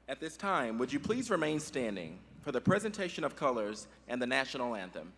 At this time, would you please remain standing for the presentation of colors and the national anthem?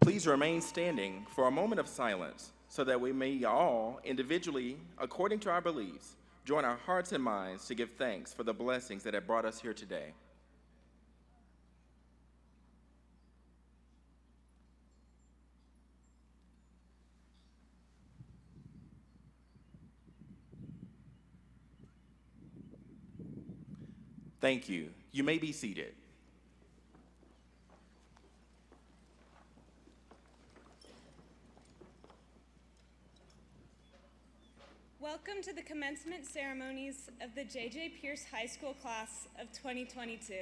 Please remain standing for a moment of silence so that we may all, individually, according to our beliefs, join our hearts and minds to give thanks for the blessings that have brought us here today. Thank you. You may be seated. Welcome to the commencement ceremonies of the J.J. Pierce High School class of 2022.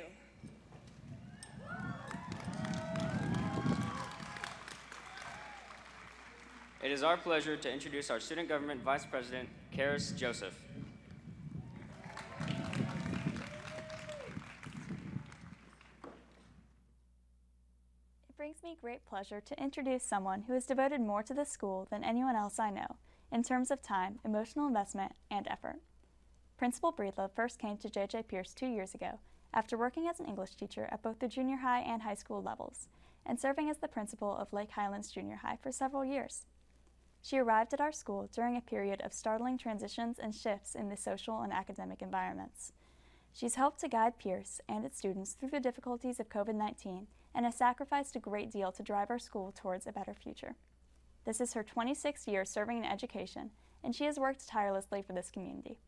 It is our pleasure to introduce our Student Government Vice President, Karis Joseph. It brings me great pleasure to introduce someone who has devoted more to the school than anyone else I know, in terms of time, emotional investment, and effort. Principal Breedlove first came to J.J. Pierce 2 years ago after working as an English teacher at both the junior high and high school levels, and serving as the principal of Lake Highlands Junior High for several years. She arrived at our school during a period of startling transitions and shifts in the social and academic environments. She's helped to guide Pierce and its students through the difficulties of COVID-19 and has sacrificed a great deal to drive our school towards a better future. This is her 26th year serving in education, and she has worked tirelessly for this community.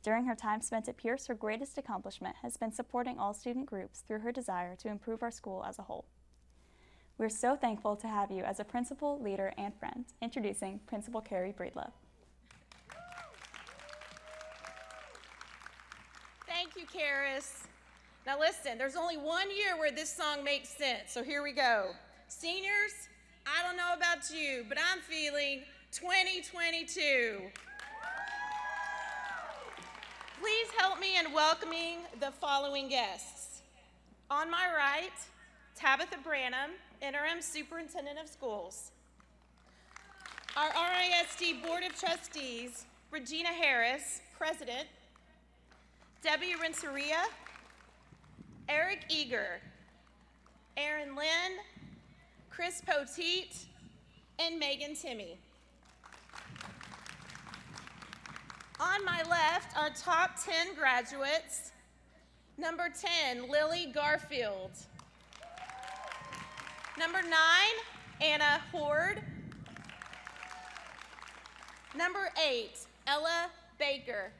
During her time spent at Pierce, her greatest accomplishment has been supporting all student groups through her desire to improve our school as a whole. We're so thankful to have you as a principal, leader, and friend. Introducing Principal Carrie Breedlove. Thank you, Karis. Now listen, there's only one year where this song makes sense, so here we go. Seniors, I don't know about you, but I'm feeling 2022. Please help me in welcoming the following guests. On my right, Tabitha Branham, Interim Superintendent of Schools. Our RISD Board of Trustees, Regina Harris, President, Debbie Renteria, Eric Eager, Aaron Lynn, Chris Poteet, and Megan Timmy. On my left, our top 10 graduates. Number 10, Lily Garfield. Number 9, Anna Horde. Number 8, Ella Baker.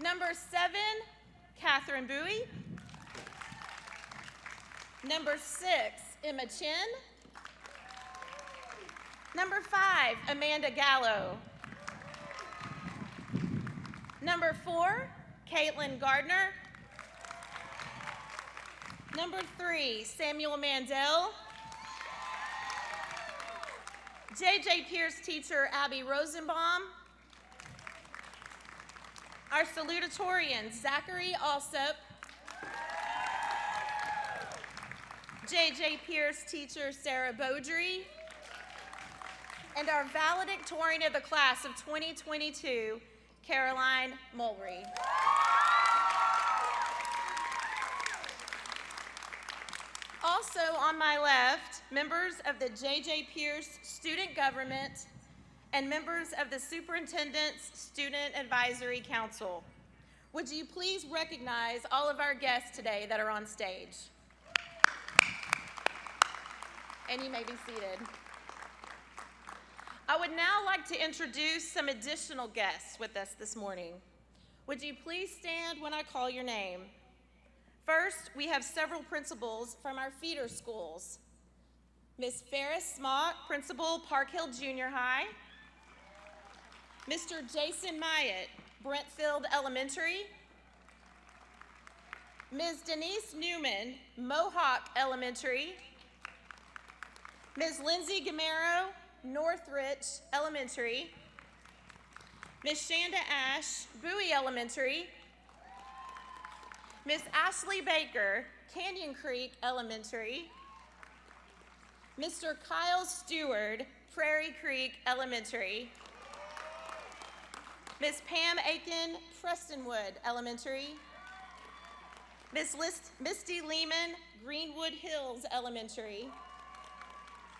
Number 7, Catherine Bowie. Number 6, Emma Chin. Number 5, Amanda Gallo. Number 4, Caitlin Gardner. Number 3, Samuel Mandel. J.J. Pierce teacher Abby Rosenbaum. Our salutatorians, Zachary Alsop. J.J. Pierce teacher Sarah Beaudry. And our valedictorian of the class of 2022, Caroline Mulry. Also on my left, members of the J.J. Pierce Student Government and members of the Superintendent's Student Advisory Council. Would you please recognize all of our guests today that are on stage? And you may be seated. I would now like to introduce some additional guests with us this morning. Would you please stand when I call your name? First, we have several principals from our feeder schools. Ms. Ferris Smock, Principal Park Hill Junior High. Mr. Jason Myatt, Brentfield Elementary. Ms. Denise Newman, Mohawk Elementary. Ms. Lindsay Gamero, Northridge Elementary. Ms. Shanda Ash, Bowie Elementary. Ms. Ashley Baker, Canyon Creek Elementary. Mr. Kyle Stewart, Prairie Creek Elementary. Ms. Pam Aiken, Prestonwood Elementary. Ms. Misty Lehman, Greenwood Hills Elementary.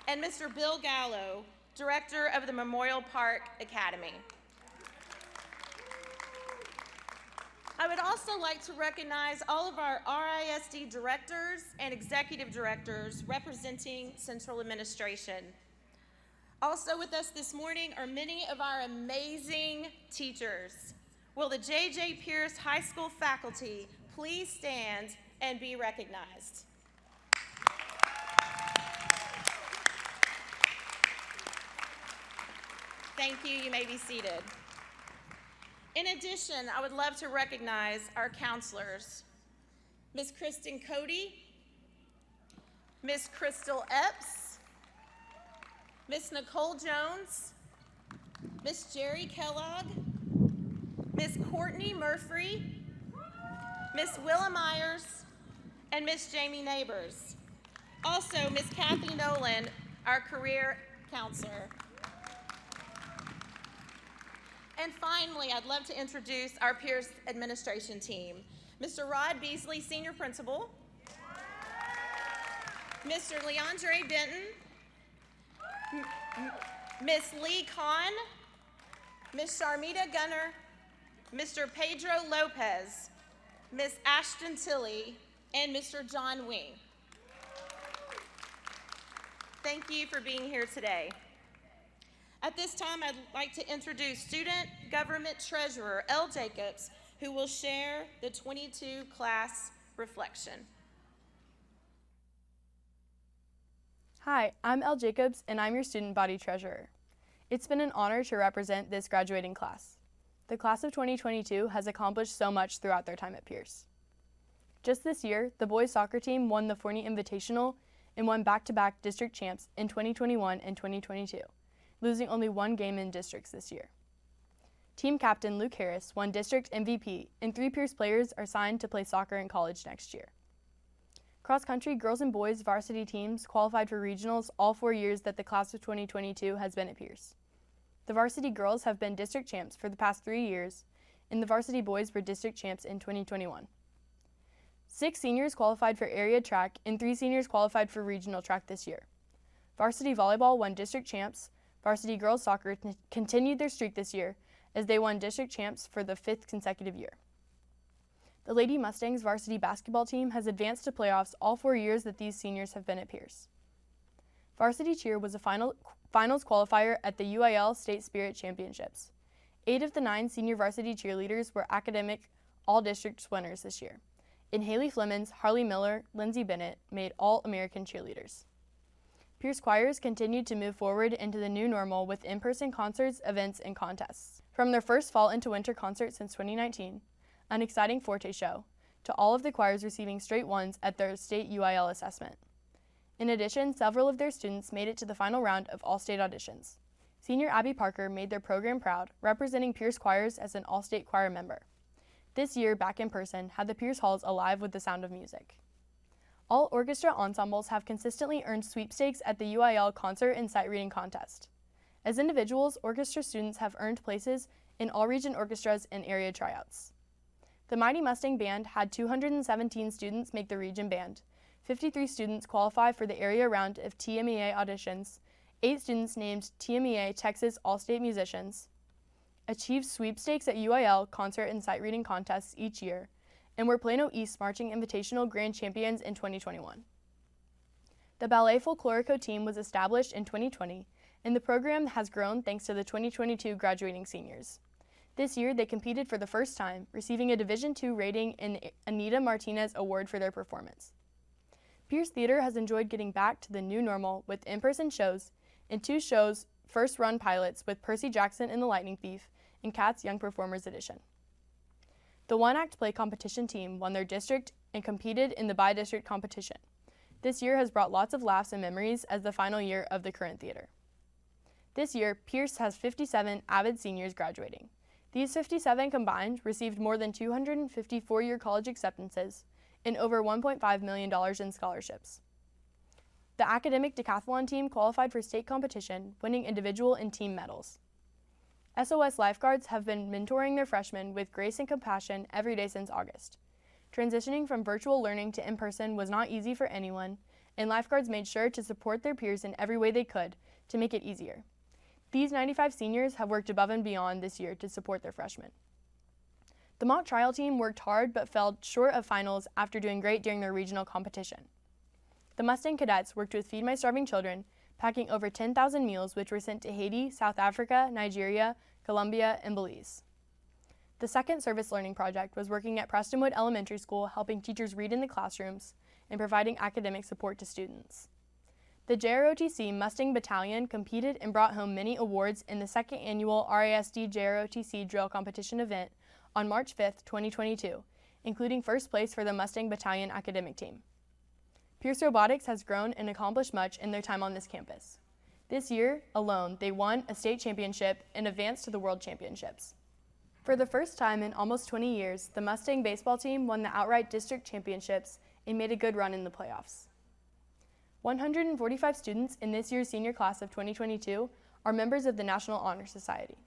And Mr. Bill Gallo, Director of the Memorial Park Academy. I would also like to recognize all of our RISD directors and executive directors representing central administration. Also with us this morning are many of our amazing teachers. Will the J.J. Pierce High School faculty please stand and be recognized? Thank you. You may be seated. In addition, I would love to recognize our counselors, Ms. Kristen Cody, Ms. Crystal Epps, Ms. Nicole Jones, Ms. Jerry Kellogg, Ms. Courtney Murphy, Ms. Willa Myers, and Ms. Jamie Neighbors. Also, Ms. Kathy Nolan, our career counselor. And finally, I'd love to introduce our Pierce administration team. Mr. Rod Beasley, Senior Principal. Mr. Leandre Benton. Ms. Lee Kahn. Ms. Sharmita Gunner. Mr. Pedro Lopez. Ms. Ashton Tilley. And Mr. John Wing. Thank you for being here today. At this time, I'd like to introduce Student Government Treasurer Elle Jacobs, who will share the 22 class reflection. Hi, I'm Elle Jacobs, and I'm your Student Body Treasurer. It's been an honor to represent this graduating class. The class of 2022 has accomplished so much throughout their time at Pierce. Just this year, the boys soccer team won the Forney Invitational and won back-to-back district champs in 2021 and 2022. Losing only one game in districts this year. Team captain Luke Harris won district MVP, and 3 Pierce players are signed to play soccer in college next year. Cross country girls and boys varsity teams qualified for regionals all 4 years that the class of 2022 has been at Pierce. The varsity girls have been district champs for the past 3 years, and the varsity boys were district champs in 2021. 6 seniors qualified for area track, and 3 seniors qualified for regional track this year. Varsity volleyball won district champs. Varsity girls soccer continued their streak this year as they won district champs for the 5th consecutive year. The Lady Mustangs varsity basketball team has advanced to playoffs all 4 years that these seniors have been at Pierce. Varsity cheer was a finals qualifier at the UIL State Spirit Championships. 8 of the 9 senior varsity cheerleaders were academic all-district winners this year. And Haley Flemons, Harley Miller, Lindsay Bennett made All-American cheerleaders. Pierce choirs continued to move forward into the new normal with in-person concerts, events, and contests. From their first fall into winter concert since 2019, an exciting Forte show, to all of the choirs receiving straight 1s at their state UIL assessment. In addition, several of their students made it to the final round of all-state auditions. Senior Abby Parker made their program proud, representing Pierce choirs as an all-state choir member. This year, back in person, had the Pierce halls alive with the sound of music. All orchestra ensembles have consistently earned sweepstakes at the UIL concert and sight reading contest. As individuals, orchestra students have earned places in all-region orchestras and area tryouts. The Mighty Mustang Band had 217 students make the region band. 53 students qualify for the area round of TMEA auditions. 8 students named TMEA Texas All-State Musicians. Achieved sweepstakes at UIL concert and sight reading contests each year, and were Plano East Marching Invitational Grand Champions in 2021. The Ballet Folklorico team was established in 2020, and the program has grown thanks to the 2022 graduating seniors. This year, they competed for the first time, receiving a Division II rating and the Anita Martinez Award for their performance. Pierce Theater has enjoyed getting back to the new normal with in-person shows, and 2 shows first-run pilots with Percy Jackson and the Lightning Thief and Cats Young Performers Edition. The one-act play competition team won their district and competed in the bi-district competition. This year has brought lots of laughs and memories as the final year of the current theater. This year, Pierce has 57 avid seniors graduating. These 57 combined received more than 250 four-year college acceptances and over $1.5 million in scholarships. The academic decathlon team qualified for state competition, winning individual and team medals. SOS lifeguards have been mentoring their freshmen with grace and compassion every day since August. Transitioning from virtual learning to in-person was not easy for anyone, and lifeguards made sure to support their peers in every way they could to make it easier. These 95 seniors have worked above and beyond this year to support their freshmen. The mock trial team worked hard but fell short of finals after doing great during their regional competition. The Mustang Cadets worked with Feed My Starving Children, packing over 10,000 meals which were sent to Haiti, South Africa, Nigeria, Colombia, and Belize. The second service learning project was working at Prestonwood Elementary School, helping teachers read in the classrooms and providing academic support to students. The JROTC Mustang Battalion competed and brought home many awards in the second annual RASD JROTC drill competition event on March 5th, 2022, including first place for the Mustang Battalion academic team. Pierce Robotics has grown and accomplished much in their time on this campus. This year alone, they won a state championship and advanced to the World Championships. For the first time in almost 20 years, the Mustang baseball team won the outright district championships and made a good run in the playoffs. 145 students in this year's senior class of 2022 are members of the National Honor Society.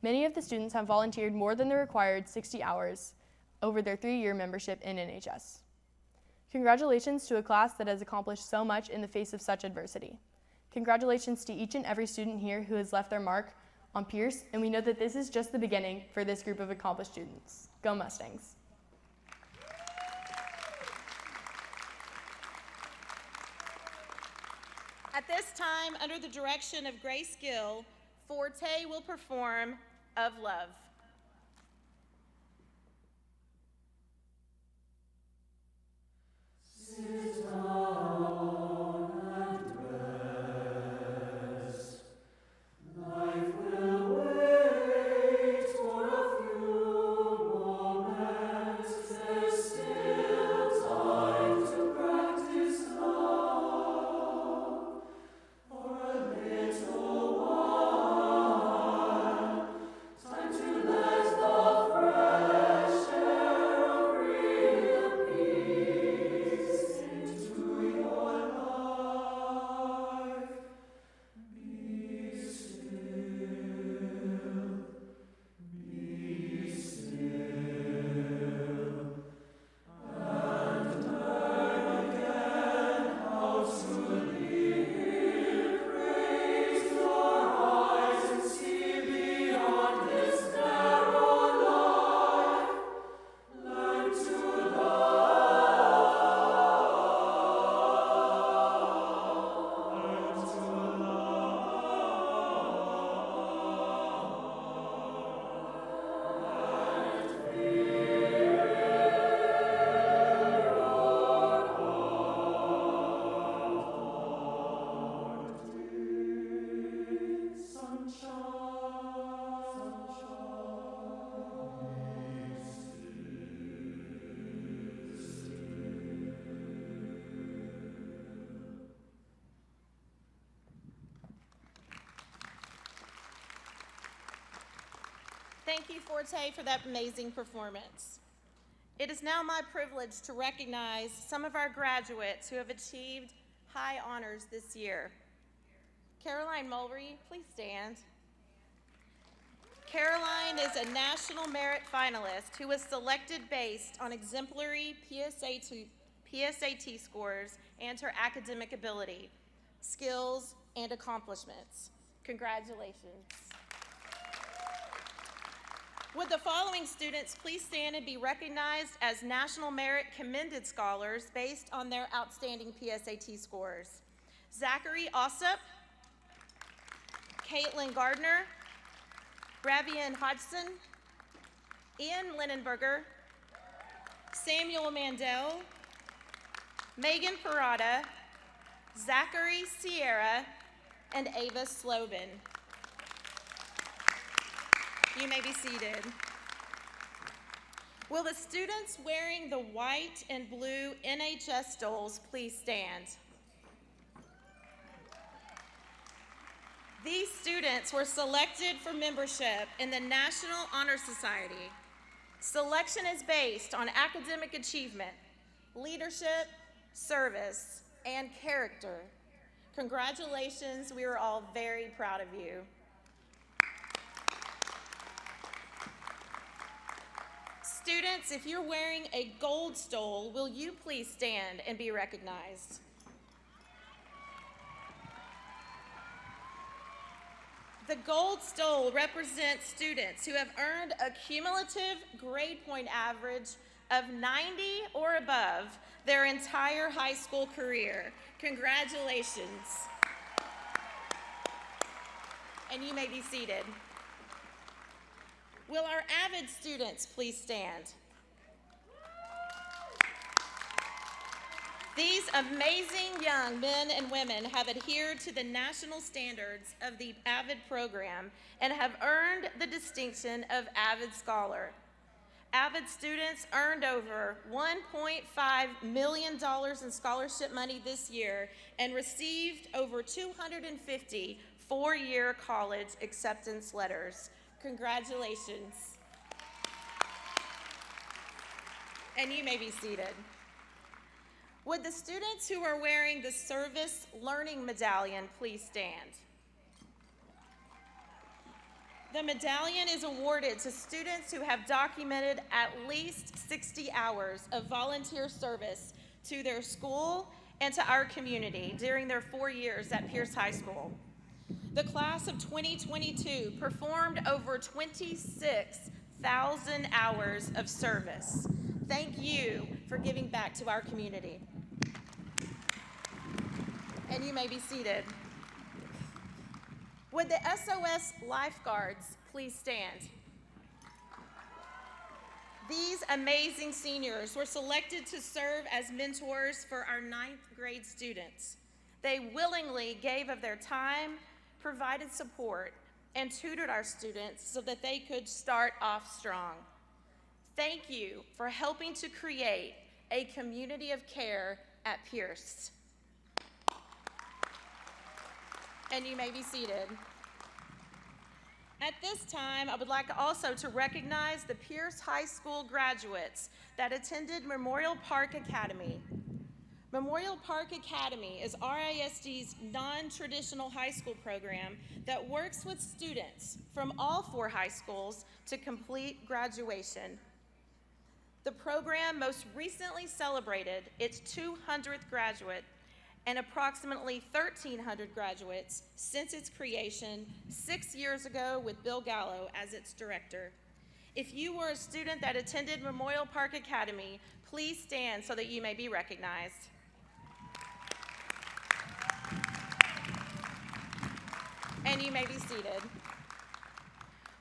Many of the students have volunteered more than the required 60 hours over their 3-year membership in NHS. Congratulations to a class that has accomplished so much in the face of such adversity. Congratulations to each and every student here who has left their mark on Pierce, and we know that this is just the beginning for this group of accomplished students. Go Mustangs! At this time, under the direction of Grace Gill, Forte will perform Of Love. Time to Thank you, Forte, for that amazing performance. It is now my privilege to recognize some of our graduates who have achieved high honors this year. Caroline Mulry, please stand. Caroline is a National Merit Finalist who was selected based on exemplary PSAT scores and her academic ability, skills, and accomplishments. Congratulations. Would the following students please stand and be recognized as National Merit Commended Scholars based on their outstanding PSAT scores? Zachary Ossup, Caitlin Gardner, Ravian Hodgson, Ian Linenberger, Samuel Mandel, Megan Parada, Zachary Sierra, and Ava Slobin. You may be seated. Will the students wearing the white and blue NHS stoles please stand? These students were selected for membership in the National Honor Society. Selection is based on academic achievement, leadership, service, and character. Congratulations, we are all very proud of you. Students, if you're wearing a gold stole, will you please stand and be recognized? The gold stole represents students who have earned a cumulative grade point average of 90 or above their entire high school career. Congratulations. And you may be seated. Will our AVID students please stand? These amazing young men and women have adhered to the national standards of the AVID program and have earned the distinction of AVID Scholar. AVID students earned over $1.5 million in scholarship money this year and received over 250 four-year college acceptance letters. Congratulations. And you may be seated. Would the students who are wearing the Service Learning Medallion please stand? The medallion is awarded to students who have documented at least 60 hours of volunteer service to their school and to our community during their 4 years at Pierce High School. The class of 2022 performed over 26,000 hours of service. Thank you for giving back to our community. And you may be seated. Would the SOS lifeguards please stand? These amazing seniors were selected to serve as mentors for our 9th grade students. They willingly gave of their time, provided support, and tutored our students so that they could start off strong. Thank you for helping to create a community of care at Pierce. And you may be seated. At this time, I would like also to recognize the Pierce High School graduates that attended Memorial Park Academy. Memorial Park Academy is RISD's non-traditional high school program that works with students from all 4 high schools to complete graduation. The program most recently celebrated its 200th graduate and approximately 1,300 graduates since its creation 6 years ago with Bill Gallo as its director. If you were a student that attended Memorial Park Academy, please stand so that you may be recognized. And you may be seated.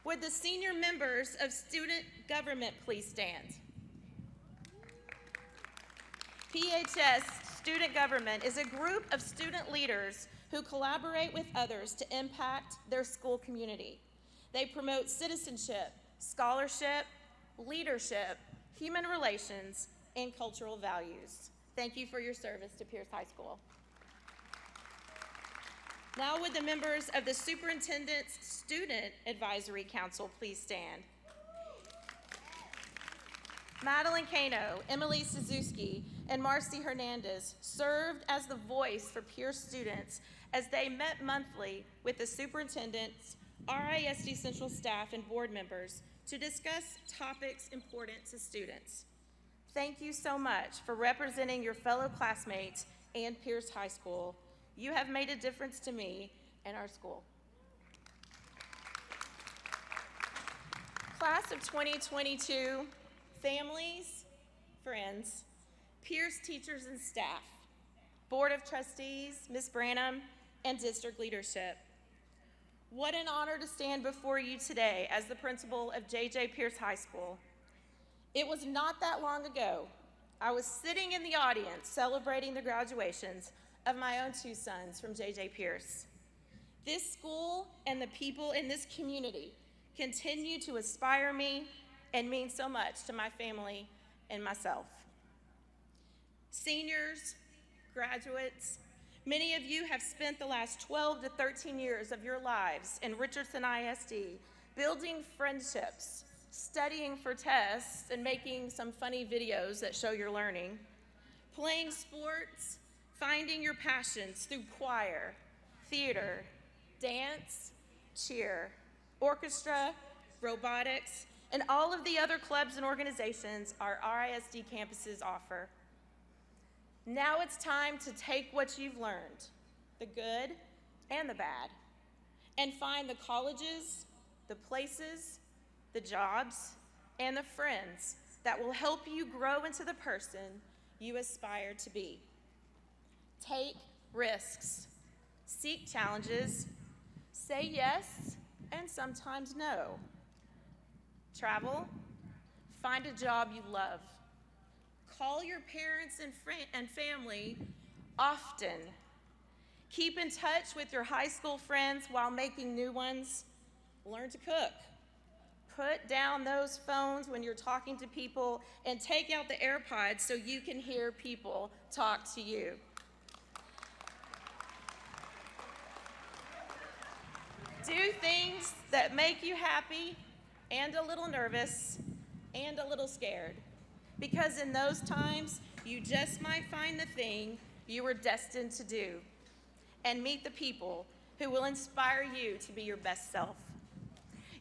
Would the senior members of student government please stand? PHS Student Government is a group of student leaders who collaborate with others to impact their school community. They promote citizenship, scholarship, leadership, human relations, and cultural values. Thank you for your service to Pierce High School. Now would the members of the Superintendent's Student Advisory Council please stand? Madeline Kano, Emily Suzuki, and Marcy Hernandez served as the voice for Pierce students as they met monthly with the superintendents, RISD Central staff, and board members to discuss topics important to students. Thank you so much for representing your fellow classmates and Pierce High School. You have made a difference to me and our school. Class of 2022, families, friends, Pierce teachers and staff, Board of Trustees, Ms. Branham, and district leadership. What an honor to stand before you today as the principal of J.J. Pierce High School. It was not that long ago, I was sitting in the audience celebrating the graduations of my own two sons from J.J. Pierce. This school and the people in this community continue to inspire me and mean so much to my family and myself. Seniors, graduates, many of you have spent the last 12 to 13 years of your lives in Richardson ISD building friendships, studying for tests, and making some funny videos that show your learning, playing sports, finding your passions through choir, theater, dance, cheer, orchestra, robotics, and all of the other clubs and organizations our RISD campuses offer. Now it's time to take what you've learned, the good and the bad, and find the colleges, the places, the jobs, and the friends that will help you grow into the person you aspire to be. Take risks, seek challenges, say yes and sometimes no. Travel, find a job you love. Call your parents and family often. Keep in touch with your high school friends while making new ones. Learn to cook. Put down those phones when you're talking to people and take out the AirPods so you can hear people talk to you. Do things that make you happy and a little nervous and a little scared, because in those times, you just might find the thing you were destined to do and meet the people who will inspire you to be your best self.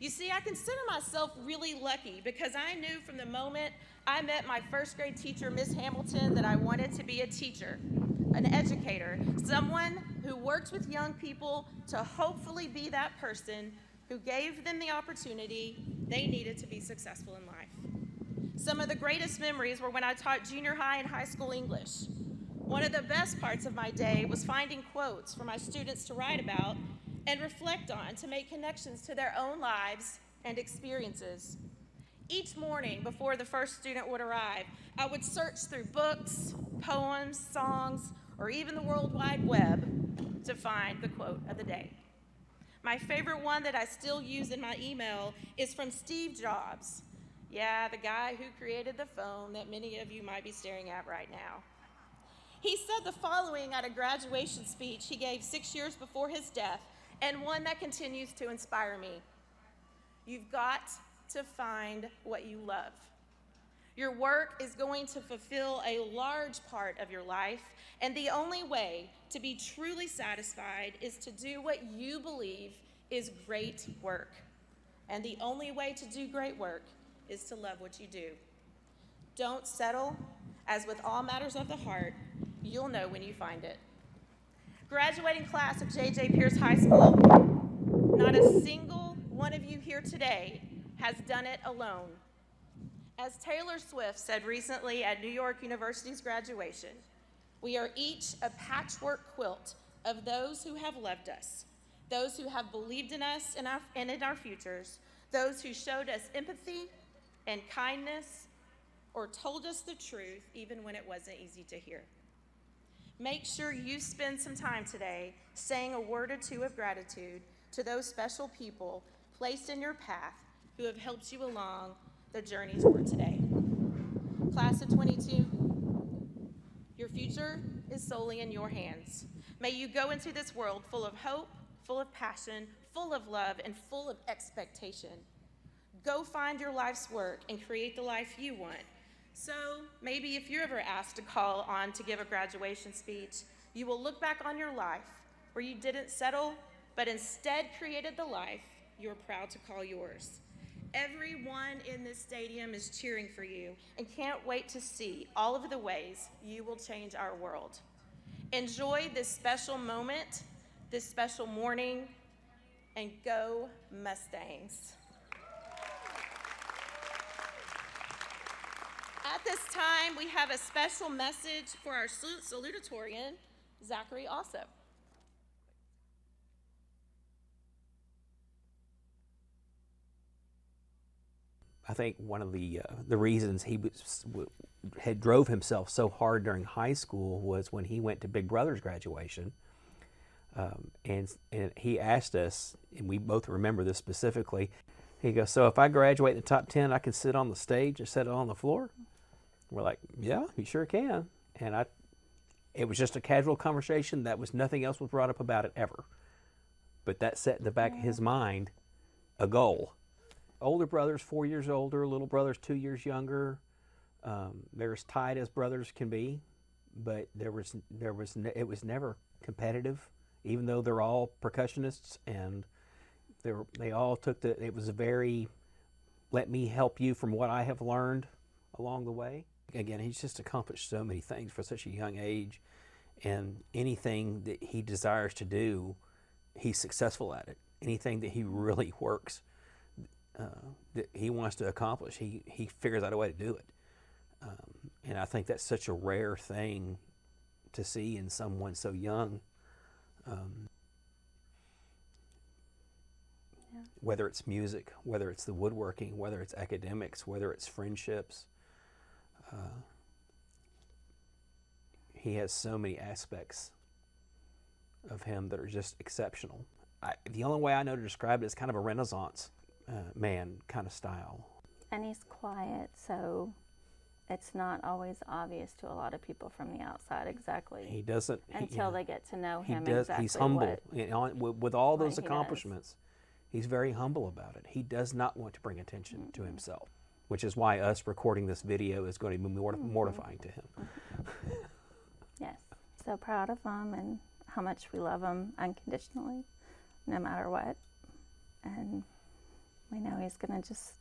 You see, I consider myself really lucky because I knew from the moment I met my first grade teacher, Miss Hamilton, that I wanted to be a teacher, an educator, someone who worked with young people to hopefully be that person who gave them the opportunity they needed to be successful in life. Some of the greatest memories were when I taught junior high and high school English. One of the best parts of my day was finding quotes for my students to write about and reflect on to make connections to their own lives and experiences. Each morning before the first student would arrive, I would search through books, poems, songs, or even the World Wide Web to find the quote of the day. My favorite one that I still use in my email is from Steve Jobs. Yeah, the guy who created the phone that many of you might be staring at right now. He said the following at a graduation speech he gave 6 years before his death, and one that continues to inspire me. You've got to find what you love. Your work is going to fulfill a large part of your life, and the only way to be truly satisfied is to do what you believe is great work. And the only way to do great work is to love what you do. Don't settle. As with all matters of the heart, you'll know when you find it. Graduating class of J.J. Pierce High School, not a single one of you here today has done it alone. As Taylor Swift said recently at New York University's graduation, we are each a patchwork quilt of those who have loved us, those who have believed in us and in our futures, those who showed us empathy and kindness, or told us the truth even when it wasn't easy to hear. Make sure you spend some time today saying a word or two of gratitude to those special people placed in your path who have helped you along the journey toward today. Class of 22, your future is solely in your hands. May you go into this world full of hope, full of passion, full of love, and full of expectation. Go find your life's work and create the life you want, So maybe if you're ever asked to call on to give a graduation speech, you will look back on your life where you didn't settle, but instead created the life you're proud to call yours. Everyone in this stadium is cheering for you and can't wait to see all of the ways you will change our world. Enjoy this special moment, this special morning, and go Mustangs. At this time, we have a special message for our salutatorian, Zachary Alsop. I think one of the reasons he had drove himself so hard during high school was when he went to Big Brother's graduation, and he asked us, and we both remember this specifically. He goes, "So if I graduate in the top 10, I can sit on the stage and sit on the floor?" We're like, "Yeah, you sure can." And it was just a casual conversation. That was nothing else was brought up about it ever. But that set in the back of his mind a goal. Older brother's 4 years older, little brother's 2 years younger. They're as tight as brothers can be, but it was never competitive, even though they're all percussionists, and they all took it was a very, let me help you from what I have learned along the way. Again, he's just accomplished so many things for such a young age, and anything that he desires to do, he's successful at it. Anything that he really works that he wants to accomplish, he figures out a way to do it. And I think that's such a rare thing to see in someone so young. Whether it's music, whether it's the woodworking, whether it's academics, whether it's friendships. He has so many aspects of him that are just exceptional. The only way I know to describe it is kind of a Renaissance man kind of style. And he's quiet, so it's not always obvious to a lot of people from the outside exactly. He doesn't until they get to know him. He's humble. With all those what he accomplishments, he's very humble about it. He does not want to bring attention to himself, which is why us recording this video is going to be mortifying to him. Yes, so proud of him and how much we love him unconditionally, no matter what. And we know he's going to just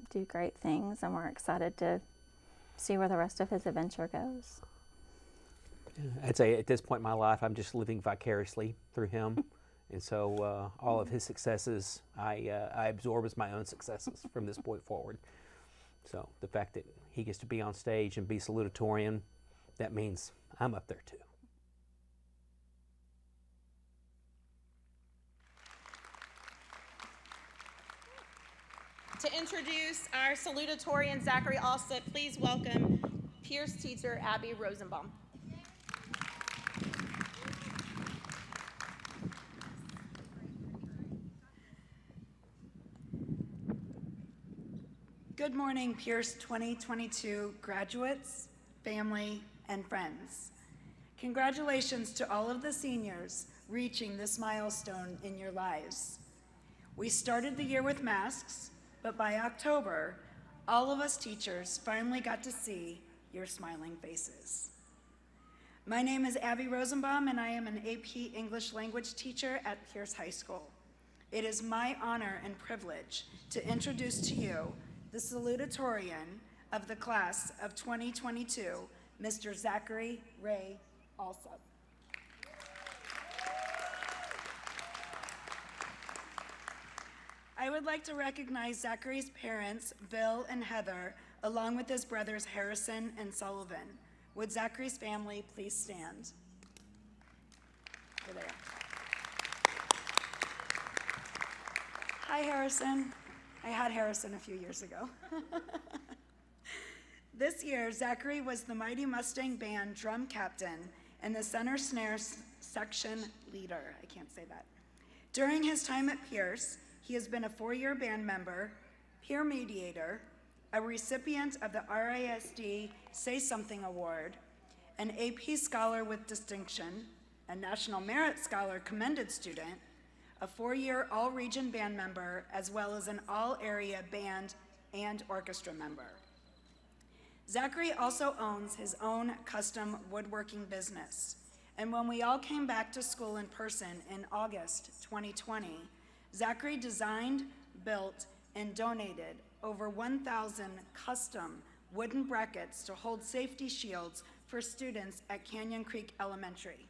do great things, and we're excited to see where the rest of his adventure goes. I'd say at this point in my life, I'm just living vicariously through him. And so all of his successes, I absorb as my own successes from this point forward. So the fact that he gets to be on stage and be salutatorian, that means I'm up there too. To introduce our salutatorian, Zachary Alsop, please welcome Pierce teacher Abby Rosenbaum. Good morning, Pierce 2022 graduates, family, and friends. Congratulations to all of the seniors reaching this milestone in your lives. We started the year with masks, but by October, all of us teachers finally got to see your smiling faces. My name is Abby Rosenbaum, and I am an AP English language teacher at Pierce High School. It is my honor and privilege to introduce to you the salutatorian of the class of 2022, Mr. Zachary Ray Alsop. I would like to recognize Zachary's parents, Bill and Heather, along with his brothers Harrison and Sullivan. Would Zachary's family please stand? Over there. Hi, Harrison. I had Harrison a few years ago. This year, Zachary was the Mighty Mustang Band drum captain and the center snare section leader. I can't say that. During his time at Pierce, he has been a 4-year band member, peer mediator, a recipient of the RISD Say Something Award, an AP Scholar with Distinction, a National Merit Scholar Commended Student, a 4-year all-region band member, as well as an all-area band and orchestra member. Zachary also owns his own custom woodworking business. And when we all came back to school in person in August 2020, Zachary designed, built, and donated over 1,000 custom wooden brackets to hold safety shields for students at Canyon Creek Elementary.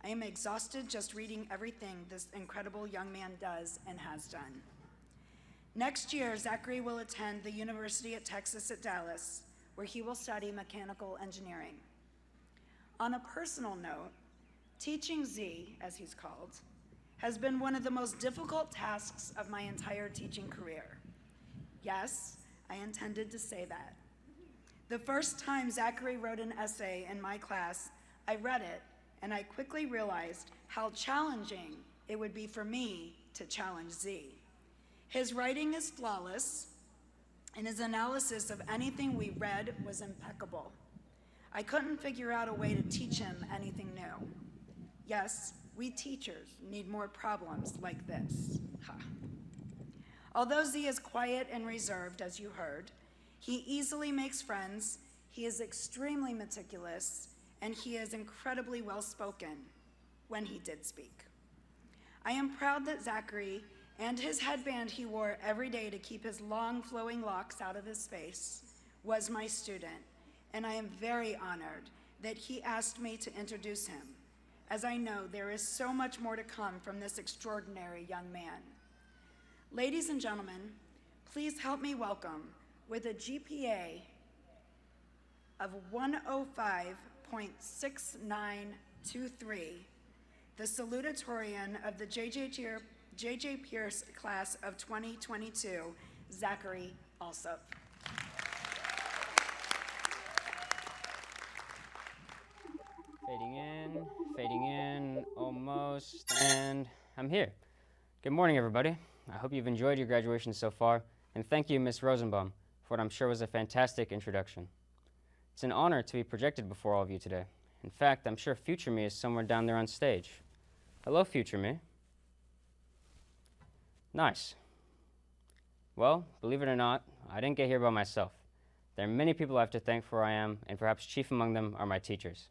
I am exhausted just reading everything this incredible young man does and has done. Next year, Zachary will attend the University of Texas at Dallas, where he will study mechanical engineering. On a personal note, teaching Z, as he's called, has been one of the most difficult tasks of my entire teaching career. Yes, I intended to say that. The first time Zachary wrote an essay in my class, I read it, and I quickly realized how challenging it would be for me to challenge Z. His writing is flawless, and his analysis of anything we read was impeccable. I couldn't figure out a way to teach him anything new. Yes, we teachers need more problems like this. Ha. Although Z is quiet and reserved, as you heard, he easily makes friends, he is extremely meticulous, and he is incredibly well-spoken when he did speak. I am proud that Zachary and his headband he wore every day to keep his long flowing locks out of his face was my student, and I am very honored that he asked me to introduce him, as I know there is so much more to come from this extraordinary young man. Ladies and gentlemen, please help me welcome, with a GPA of 105.6923, the salutatorian of the J.J. Pierce class of 2022, Zachary Alsop. Fading in, almost, and I'm here. Good morning, everybody. I hope you've enjoyed your graduation so far, and thank you, Ms. Rosenbaum, for what I'm sure was a fantastic introduction. It's an honor to be projected before all of you today. In fact, I'm sure future me is somewhere down there on stage. Hello, future me. Nice. Well, believe it or not, I didn't get here by myself. There are many people I have to thank for where I am, and perhaps chief among them are my teachers.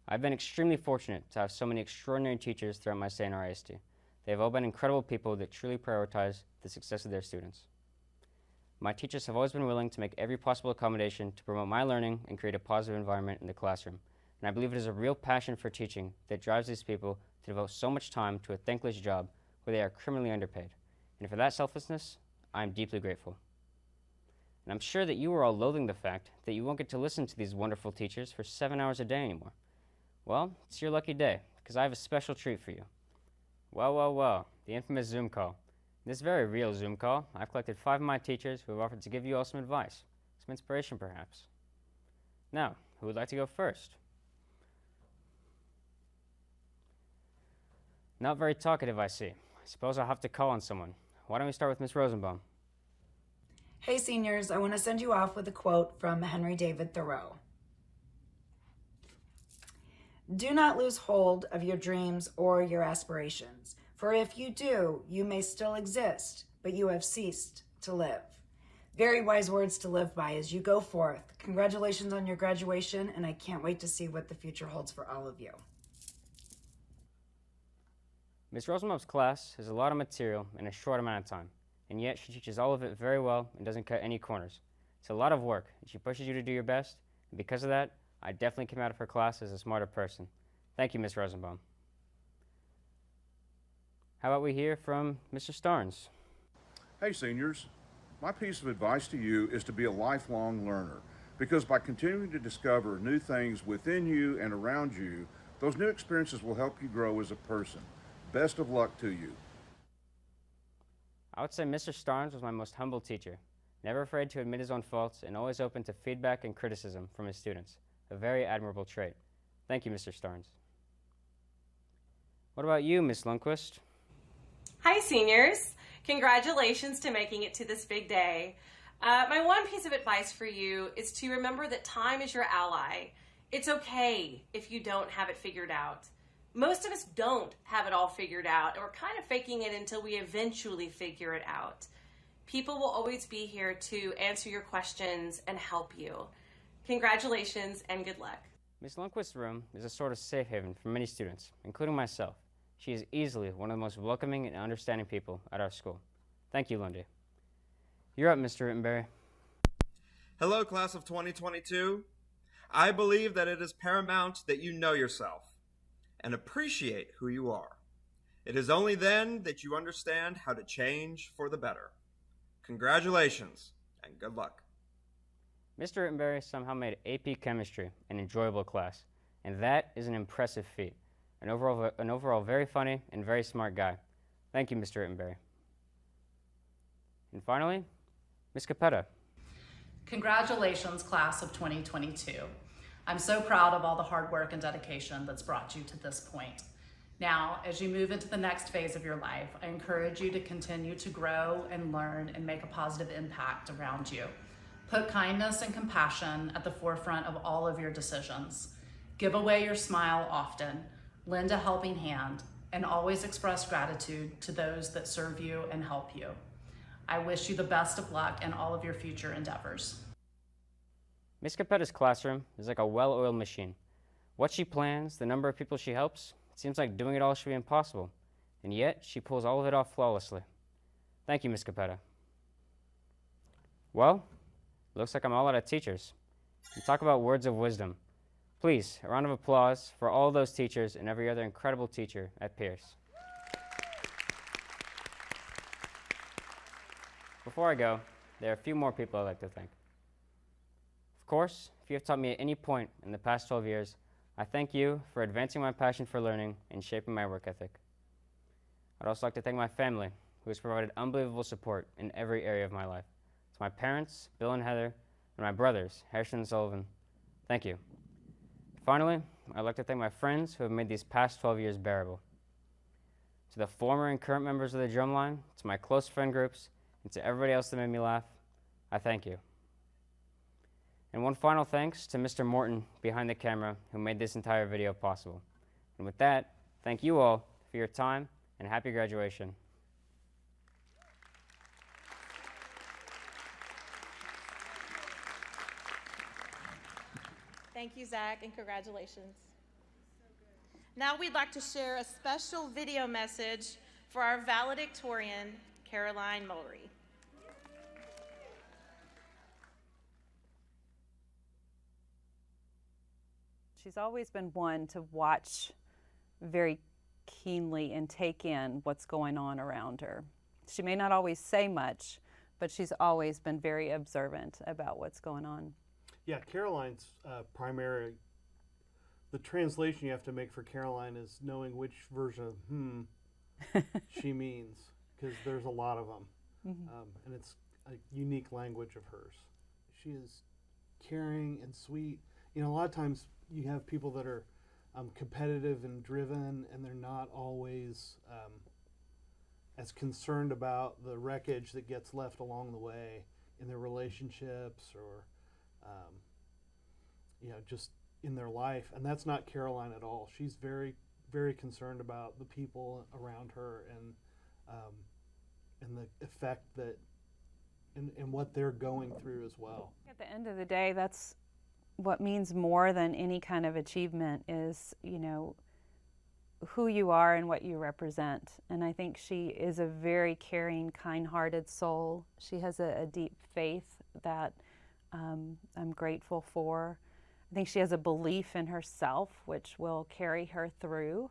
I've been extremely fortunate to have so many extraordinary teachers throughout my stay in RISD. They have all been incredible people that truly prioritize the success of their students. My teachers have always been willing to make every possible accommodation to promote my learning and create a positive environment in the classroom. And I believe it is a real passion for teaching that drives these people to devote so much time to a thankless job where they are criminally underpaid. And for that selflessness, I am deeply grateful. And I'm sure that you are all loathing the fact that you won't get to listen to these wonderful teachers for 7 hours a day anymore. Well, it's your lucky day, because I have a special treat for you. Well, the infamous Zoom call. In this very real Zoom call, I've collected 5 of my teachers who have offered to give you all some advice, some inspiration perhaps. Now, who would like to go first? Not very talkative, I see. I suppose I'll have to call on someone. Why don't we start with Ms. Rosenbaum? Hey seniors, I want to send you off with a quote from Henry David Thoreau. Do not lose hold of your dreams or your aspirations, for if you do, you may still exist, but you have ceased to live. Very wise words to live by as you go forth. Congratulations on your graduation, and I can't wait to see what the future holds for all of you. Ms. Rosenbaum's class has a lot of material in a short amount of time, and yet she teaches all of it very well and doesn't cut any corners. It's a lot of work, and she pushes you to do your best, and because of that, I definitely came out of her class as a smarter person. Thank you, Ms. Rosenbaum. How about we hear from Mr. Starnes? Hey seniors, my piece of advice to you is to be a lifelong learner, because by continuing to discover new things within you and around you, those new experiences will help you grow as a person. Best of luck to you. I would say Mr. Starnes was my most humble teacher, never afraid to admit his own faults and always open to feedback and criticism from his students. A very admirable trait. Thank you, Mr. Starnes. What about you, Ms. Lundquist? Hi, seniors. Congratulations to making it to this big day. My one piece of advice for you is to remember that time is your ally. It's okay if you don't have it figured out. Most of us don't have it all figured out, and we're kind of faking it until we eventually figure it out. People will always be here to answer your questions and help you. Congratulations and good luck. Ms. Lundquist's room is a sort of safe haven for many students, including myself. She is easily one of the most welcoming and understanding people at our school. Thank you, Lundy. You're up, Mr. Rittenberry. Hello, class of 2022. I believe that it is paramount that you know yourself and appreciate who you are. It is only then that you understand how to change for the better. Congratulations and good luck. Mr. Rittenberry somehow made AP Chemistry an enjoyable class, and that is an impressive feat. An overall very funny and very smart guy. Thank you, Mr. Rittenberry. And finally, Ms. Capetta. Congratulations, class of 2022. I'm so proud of all the hard work and dedication that's brought you to this point. Now, as you move into the next phase of your life, I encourage you to continue to grow and learn and make a positive impact around you. Put kindness and compassion at the forefront of all of your decisions. Give away your smile often, lend a helping hand, and always express gratitude to those that serve you and help you. I wish you the best of luck in all of your future endeavors. Ms. Capetta's classroom is like a well-oiled machine. What she plans, the number of people she helps, it seems like doing it all should be impossible, and yet she pulls all of it off flawlessly. Thank you, Ms. Capetta. Well, looks like I'm all out of teachers. And talk about words of wisdom. Please, a round of applause for all those teachers and every other incredible teacher at Pierce. Before I go, there are a few more people I'd like to thank. Of course, if you have taught me at any point in the past 12 years, I thank you for advancing my passion for learning and shaping my work ethic. I'd also like to thank my family, who has provided unbelievable support in every area of my life. To my parents, Bill and Heather, and my brothers, Harrison and Sullivan, thank you. Finally, I'd like to thank my friends who have made these past 12 years bearable. To the former and current members of the Drumline, to my close friend groups, and to everybody else that made me laugh, I thank you. And one final thanks to Mr. Morton behind the camera who made this entire video possible. And with that, thank you all for your time and happy graduation. Thank you, Zach, and congratulations. Now we'd like to share a special video message for our valedictorian, Caroline Mulry. She's always been one to watch very keenly and take in what's going on around her. She may not always say much, but she's always been very observant about what's going on. Yeah, Caroline's primary, the translation you have to make for Caroline is knowing which version of she means, because there's a lot of them. And it's a unique language of hers. She is caring and sweet. You know, a lot of times you have people that are competitive and driven, and they're not always as concerned about the wreckage that gets left along the way in their relationships or you know, just in their life. And that's not Caroline at all. She's very, very concerned about the people around her and the effect that and what they're going through as well. At the end of the day, that's what means more than any kind of achievement is, you know, who you are and what you represent. And I think she is a very caring, kind-hearted soul. She has a deep faith that I'm grateful for. I think she has a belief in herself, which will carry her through.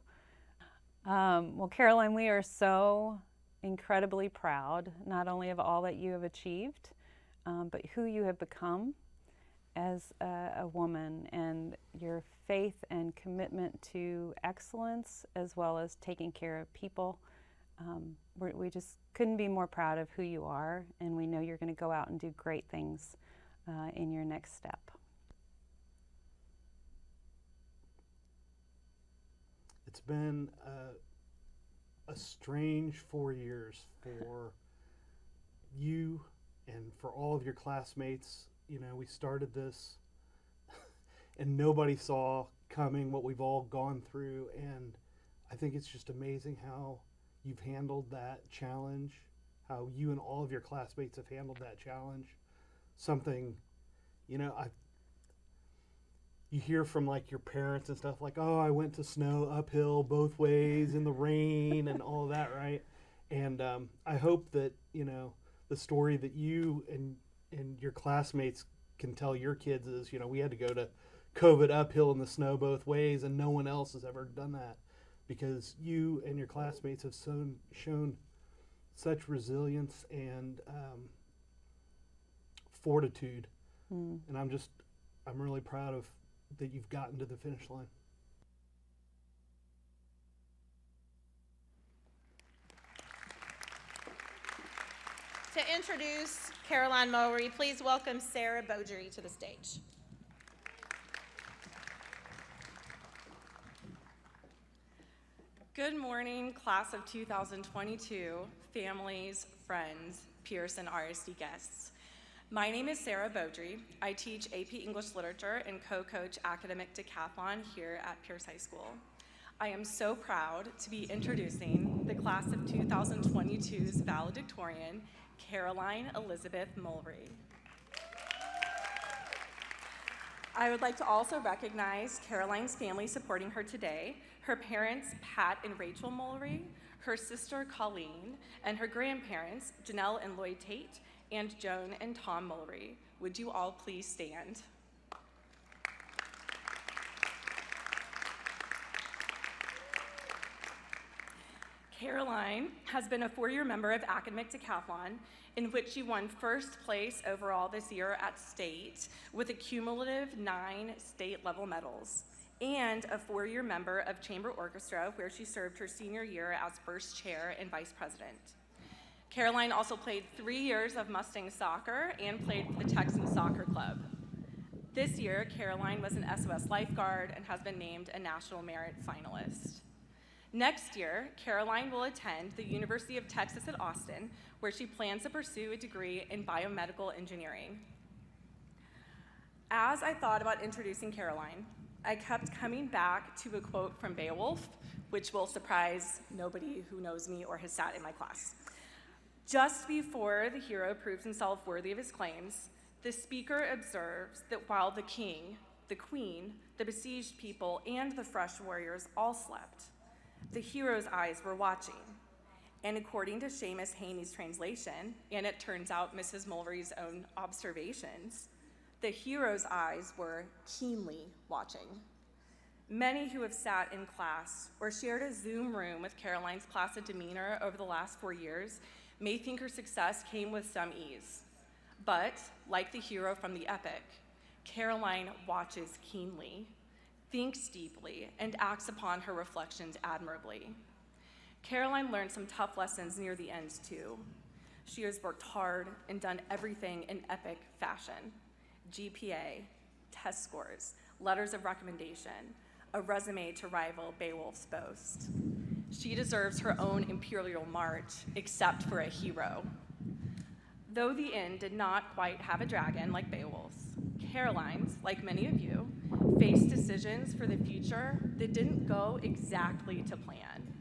Well, Caroline, we are so incredibly proud, not only of all that you have achieved, but who you have become as a woman, and your faith and commitment to excellence, as well as taking care of people. We just couldn't be more proud of who you are, and we know you're going to go out and do great things in your next step. It's been a strange 4 years for you and for all of your classmates. You know, we started this and nobody saw coming what we've all gone through, and I think it's just amazing how you've handled that challenge. And I think how you and all of your classmates have handled that challenge. Something, you know, you hear from like your parents and stuff like, oh, I went to snow uphill both ways in the rain and all that, right? And I hope that, you know, the story that you and your classmates can tell your kids is, you know, we had to go to COVID uphill in the snow both ways, and no one else has ever done that, because you and your classmates have shown such resilience and fortitude. And I'm really proud of that you've gotten to the finish line. To introduce Caroline Mulry, please welcome Sarah Beaudry to the stage. Good morning, class of 2022, families, friends, Pierce and RSD guests. My name is Sarah Beaudry. I teach AP English Literature and co-coach academic decathlon here at Pierce High School. I am so proud to be introducing the class of 2022's valedictorian, Caroline Elizabeth Mulry. I would like to also recognize Caroline's family supporting her today, her parents, Pat and Rachel Mulry, her sister, Colleen, and her grandparents, Janelle and Lloyd Tate, and Joan and Tom Mulry. Would you all please stand? Caroline has been a 4-year member of Academic Decathlon, in which she won first place overall this year at state with a cumulative 9 state-level medals, and a 4-year member of Chamber Orchestra, where she served her senior year as first chair and vice president. Caroline also played 3 years of Mustang soccer and played for the Texans Soccer Club. This year, Caroline was an SOS lifeguard and has been named a National Merit finalist. Next year, Caroline will attend the University of Texas at Austin, where she plans to pursue a degree in biomedical engineering. As I thought about introducing Caroline, I kept coming back to a quote from Beowulf, which will surprise nobody who knows me or has sat in my class. Just before the hero proves himself worthy of his claims, the speaker observes that while the king, the queen, the besieged people, and the fresh warriors all slept, the hero's eyes were watching. And according to Seamus Haney's translation, and it turns out Mrs. Mulry's own observations, the hero's eyes were keenly watching. Many who have sat in class or shared a Zoom room with Caroline's placid demeanor over the last 4 years may think her success came with some ease. But, like the hero from the epic, Caroline watches keenly, thinks deeply, and acts upon her reflections admirably. Caroline learned some tough lessons near the end, too. She has worked hard and done everything in epic fashion. GPA, test scores, letters of recommendation, a resume to rival Beowulf's boast. She deserves her own imperial march, except for a hero. Though the inn did not quite have a dragon like Beowulf's, Caroline's, like many of you, faced decisions for the future that didn't go exactly to plan.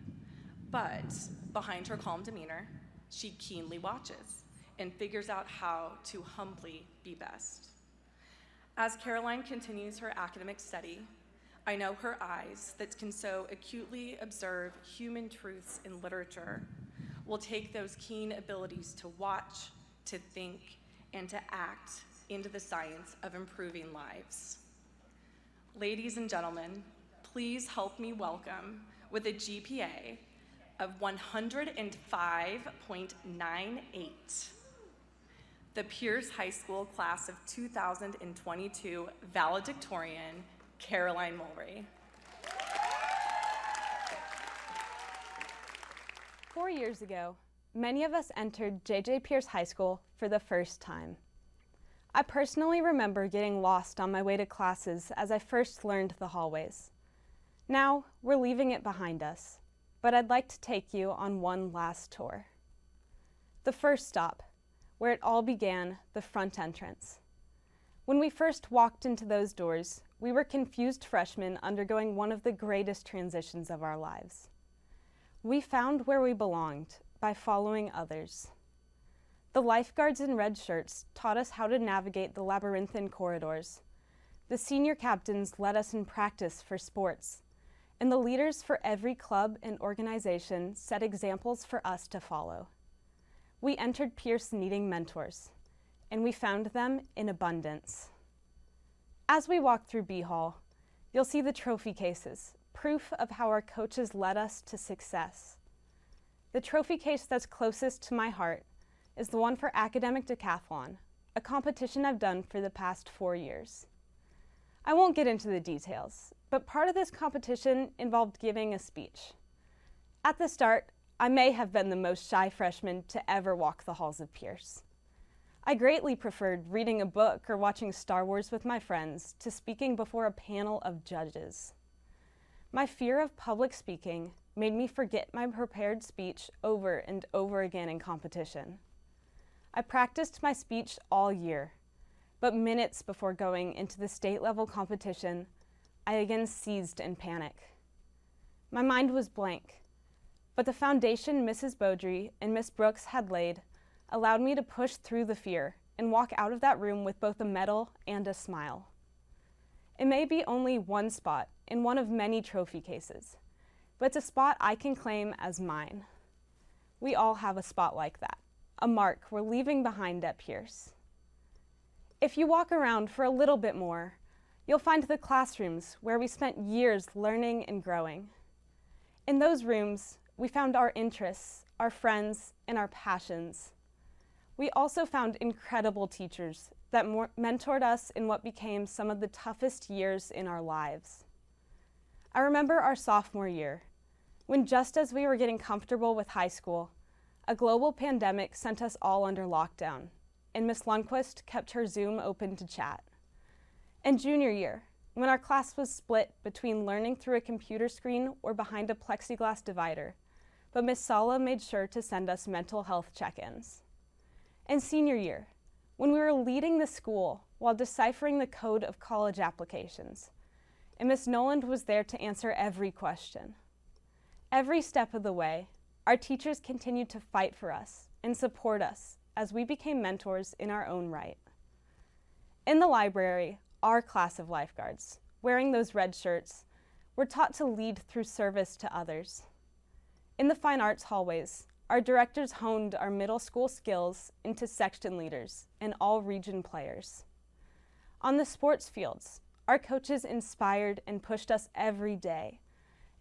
But behind her calm demeanor, she keenly watches and figures out how to humbly be best. As Caroline continues her academic study, I know her eyes that can so acutely observe human truths in literature will take those keen abilities to watch, to think, and to act into the science of improving lives. Ladies and gentlemen, please help me welcome, with a GPA of 105.98, the Pierce High School class of 2022 valedictorian, Caroline Mulry. 4 years ago, many of us entered J.J. Pierce High School for the first time. I personally remember getting lost on my way to classes as I first learned the hallways. Now, we're leaving it behind us, but I'd like to take you on one last tour. The first stop, where it all began, the front entrance. When we first walked into those doors, we were confused freshmen undergoing one of the greatest transitions of our lives. We found where we belonged by following others, The lifeguards in red shirts taught us how to navigate the labyrinthine corridors. The senior captains led us in practice for sports, and the leaders for every club and organization set examples for us to follow. We entered Pierce needing mentors, and we found them in abundance. As we walk through B Hall, you'll see the trophy cases, proof of how our coaches led us to success. The trophy case that's closest to my heart is the one for academic decathlon, a competition I've done for the past 4 years. I won't get into the details, but part of this competition involved giving a speech. At the start, I may have been the most shy freshman to ever walk the halls of Pierce. I greatly preferred reading a book or watching Star Wars with my friends to speaking before a panel of judges. My fear of public speaking made me forget my prepared speech over and over again in competition. I practiced my speech all year, but minutes before going into the state-level competition, I again seized in panic. My mind was blank, but the foundation Mrs. Beaudry and Miss Brooks had laid allowed me to push through the fear and walk out of that room with both a medal and a smile. It may be only one spot in one of many trophy cases, but it's a spot I can claim as mine. We all have a spot like that, a mark we're leaving behind at Pierce. If you walk around for a little bit more, you'll find the classrooms where we spent years learning and growing. In those rooms, we found our interests, our friends, and our passions. We also found incredible teachers that mentored us in what became some of the toughest years in our lives. I remember our sophomore year, when just as we were getting comfortable with high school, a global pandemic sent us all under lockdown, and Miss Lundquist kept her Zoom open to chat. And junior year, when our class was split between learning through a computer screen or behind a plexiglass divider, but Miss Sala made sure to send us mental health check-ins. And senior year, when we were leading the school while deciphering the code of college applications, and Miss Noland was there to answer every question. Every step of the way, our teachers continued to fight for us and support us as we became mentors in our own right. In the library, our class of lifeguards, wearing those red shirts, were taught to lead through service to others. In the fine arts hallways, our directors honed our middle school skills into section leaders and all-region players. On the sports fields, our coaches inspired and pushed us every day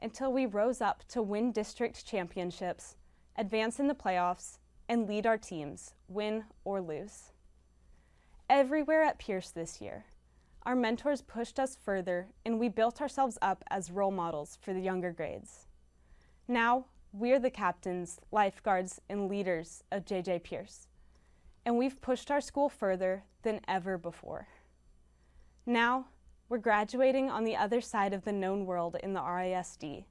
until we rose up to win district championships, advance in the playoffs, and lead our teams, win or lose. Everywhere at Pierce this year, our mentors pushed us further and we built ourselves up as role models for the younger grades. Now, we're the captains, lifeguards, and leaders of JJ Pierce, and we've pushed our school further than ever before. Now, we're graduating on the other side of the known world in the RISD,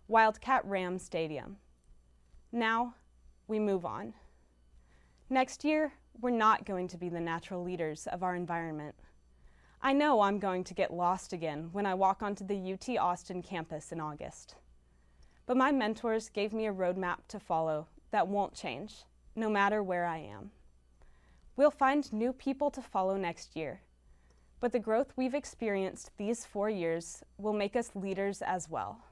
Wildcat Ram Stadium. Now, we move on. Next year, we're not going to be the natural leaders of our environment. I know I'm going to get lost again when I walk onto the UT Austin campus in August. But my mentors gave me a roadmap to follow that won't change, no matter where I am. We'll find new people to follow next year, but the growth we've experienced these 4 years will make us leaders as well.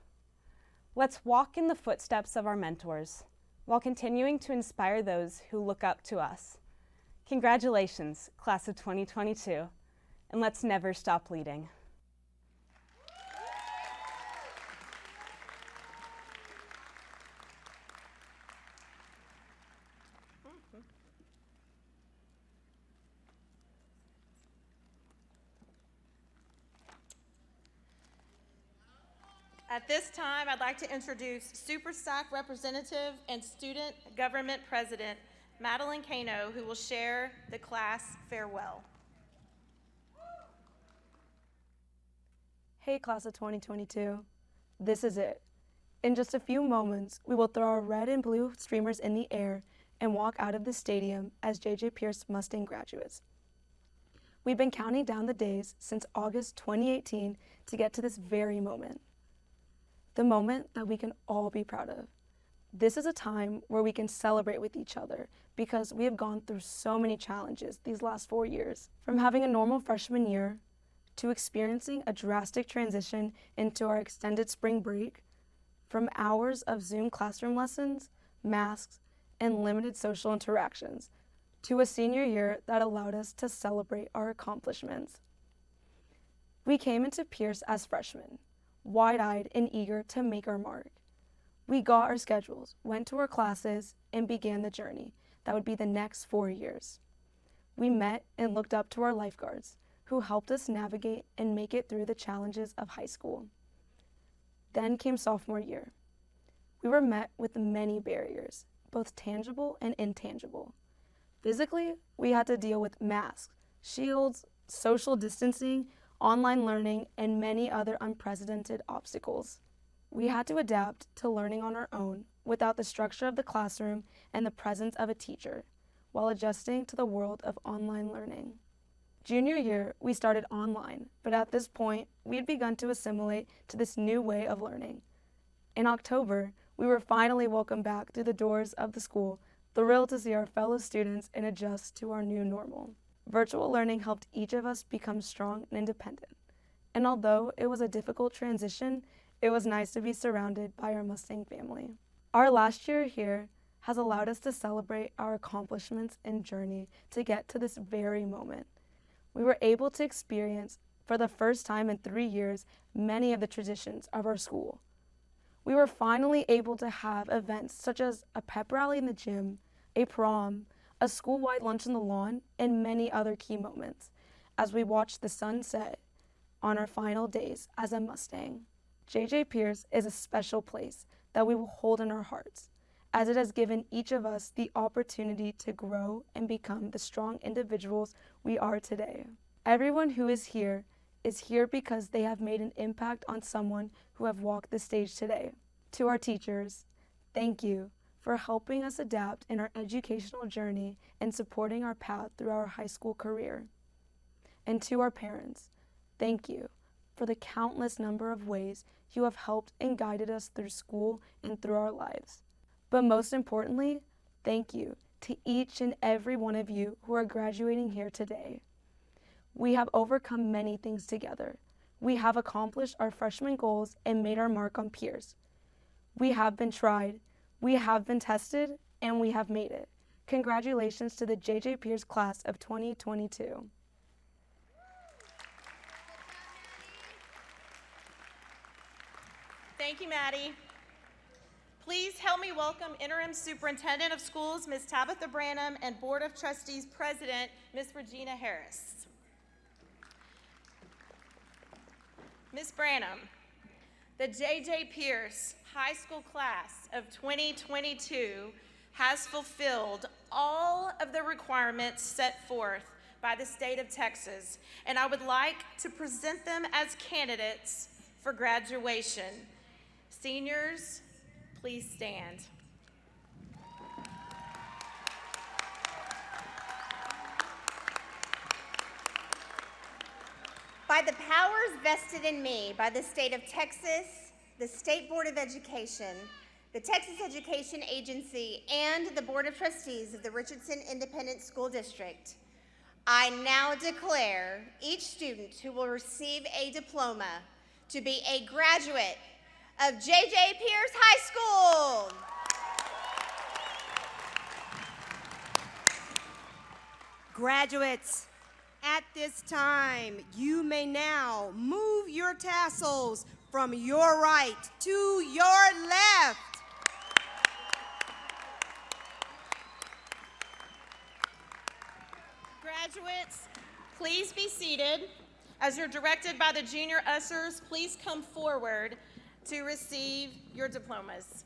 Let's walk in the footsteps of our mentors while continuing to inspire those who look up to us. Congratulations, class of 2022, and let's never stop leading. At this time, I'd like to introduce Super SAC representative and student government president, Madeline Kano, who will share the class farewell. Hey, class of 2022. This is it. In just a few moments, we will throw our red and blue streamers in the air and walk out of the stadium as JJ Pierce Mustang graduates. We've been counting down the days since August 2018 to get to this very moment. The moment that we can all be proud of. This is a time where we can celebrate with each other because we have gone through so many challenges these last 4 years. From having a normal freshman year to experiencing a drastic transition into our extended spring break, from hours of Zoom classroom lessons, masks, and limited social interactions, to a senior year that allowed us to celebrate our accomplishments. We came into Pierce as freshmen, wide-eyed and eager to make our mark. We got our schedules, went to our classes, and began the journey that would be the next 4 years. We met and looked up to our lifeguards, who helped us navigate and make it through the challenges of high school. Then came sophomore year. We were met with many barriers, both tangible and intangible. Physically, we had to deal with masks, shields, social distancing, online learning, and many other unprecedented obstacles. We had to adapt to learning on our own without the structure of the classroom and the presence of a teacher, while adjusting to the world of online learning. Junior year, we started online, but at this point, we had begun to assimilate to this new way of learning. In October, we were finally welcomed back through the doors of the school, thrilled to see our fellow students and adjust to our new normal. Virtual learning helped each of us become strong and independent. And although it was a difficult transition, it was nice to be surrounded by our Mustang family. Our last year here has allowed us to celebrate our accomplishments and journey to get to this very moment. We were able to experience, for the first time in 3 years, many of the traditions of our school. We were finally able to have events such as a pep rally in the gym, a prom, a school-wide lunch on the lawn, and many other key moments as we watched the sun set on our final days as a Mustang. J.J. Pierce is a special place that we will hold in our hearts, as it has given each of us the opportunity to grow and become the strong individuals we are today. Everyone who is here because they have made an impact on someone who have walked the stage today. To our teachers, thank you for helping us adapt in our educational journey and supporting our path through our high school career. And to our parents, thank you for the countless number of ways you have helped and guided us through school and through our lives. But most importantly, thank you to each and every one of you who are graduating here today. We have overcome many things together. We have accomplished our freshman goals and made our mark on Pierce. We have been tried, we have been tested, and we have made it. Congratulations to the J.J. Pierce class of 2022. Thank you, Maddie. Please help me welcome Interim Superintendent of Schools, Ms. Tabitha Branham, and Board of Trustees President, Ms. Regina Harris. Ms. Branham, the J.J. Pierce High School class of 2022 has fulfilled all of the requirements set forth by the state of Texas, and I would like to present them as candidates for graduation. Seniors, please stand. By the powers vested in me by the state of Texas, the State Board of Education, the Texas Education Agency, and the Board of Trustees of the Richardson Independent School District, I now declare each student who will receive a diploma to be a graduate of J.J. Pierce High School. Graduates, at this time, you may now move your tassels from your right to your left. Graduates, please be seated. As you're directed by the junior ushers, please come forward to receive your diplomas.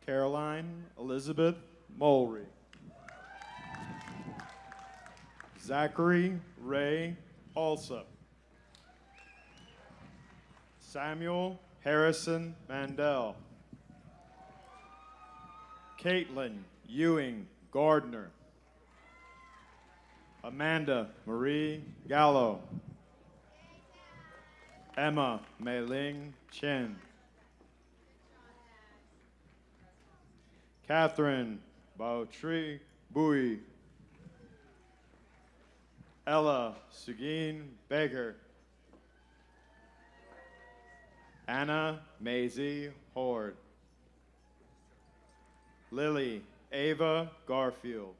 Caroline Elizabeth Mulry. Zachary Ray Alsop. Samuel Harrison Mandel. Caitlin Ewing Gardner. Amanda Marie Gallo. Emma Mei-Ling Chen. Catherine Bautri Bui. Ella Sugin Baker. Anna Maisie Horde. Lily Ava Garfield.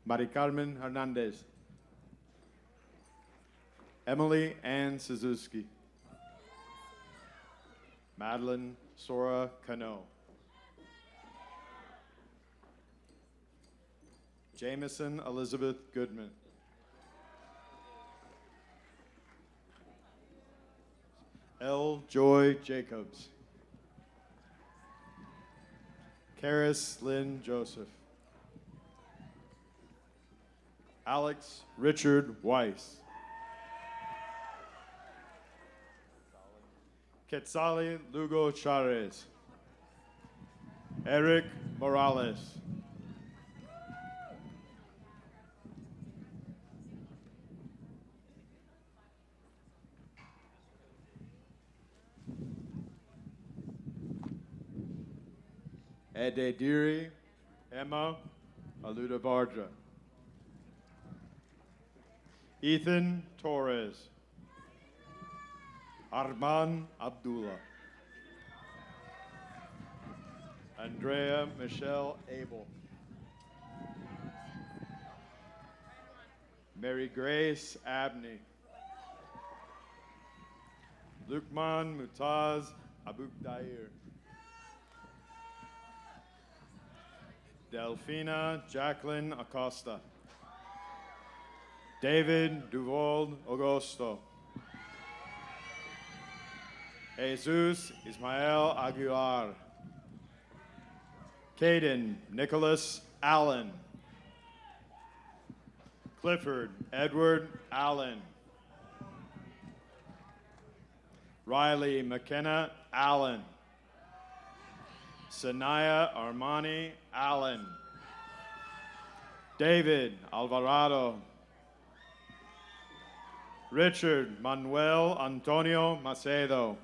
Mari Carmen Hernandez. Emily Ann Suzuki. Madeline Sora Cano. Jameson Elizabeth Goodman. L. Joy Jacobs. Karis Lynn Joseph. Alex Richard Weiss. Quetzali Lugo Chavez. Eric Morales. Edediri Emma Aludavardra. Ethan Torres. Arman Abdullah. Andrea Michelle Abel. Mary Grace Abney. Lukman Mutaz Abukdair. Delphina Jacqueline Acosta. David Duvold Augusto. Jesus Ismael Aguilar. Caden Nicholas Allen. Clifford Edward Allen. Riley McKenna Allen. Sanaya Armani Allen. David Alvarado. Richard Manuel Antonio Macedo.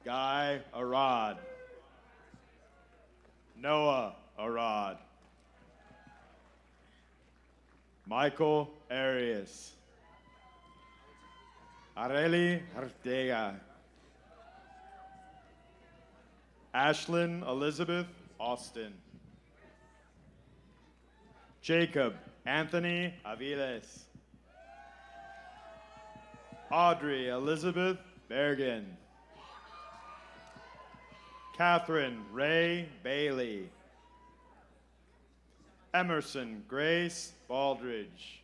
Guy Arad. Noah Arad. Michael Arias. Areli Artega. Ashlyn Elizabeth Austin. Jacob Anthony Aviles. Audrey Elizabeth Bergen. Catherine Ray Bailey. Emerson Grace Baldridge.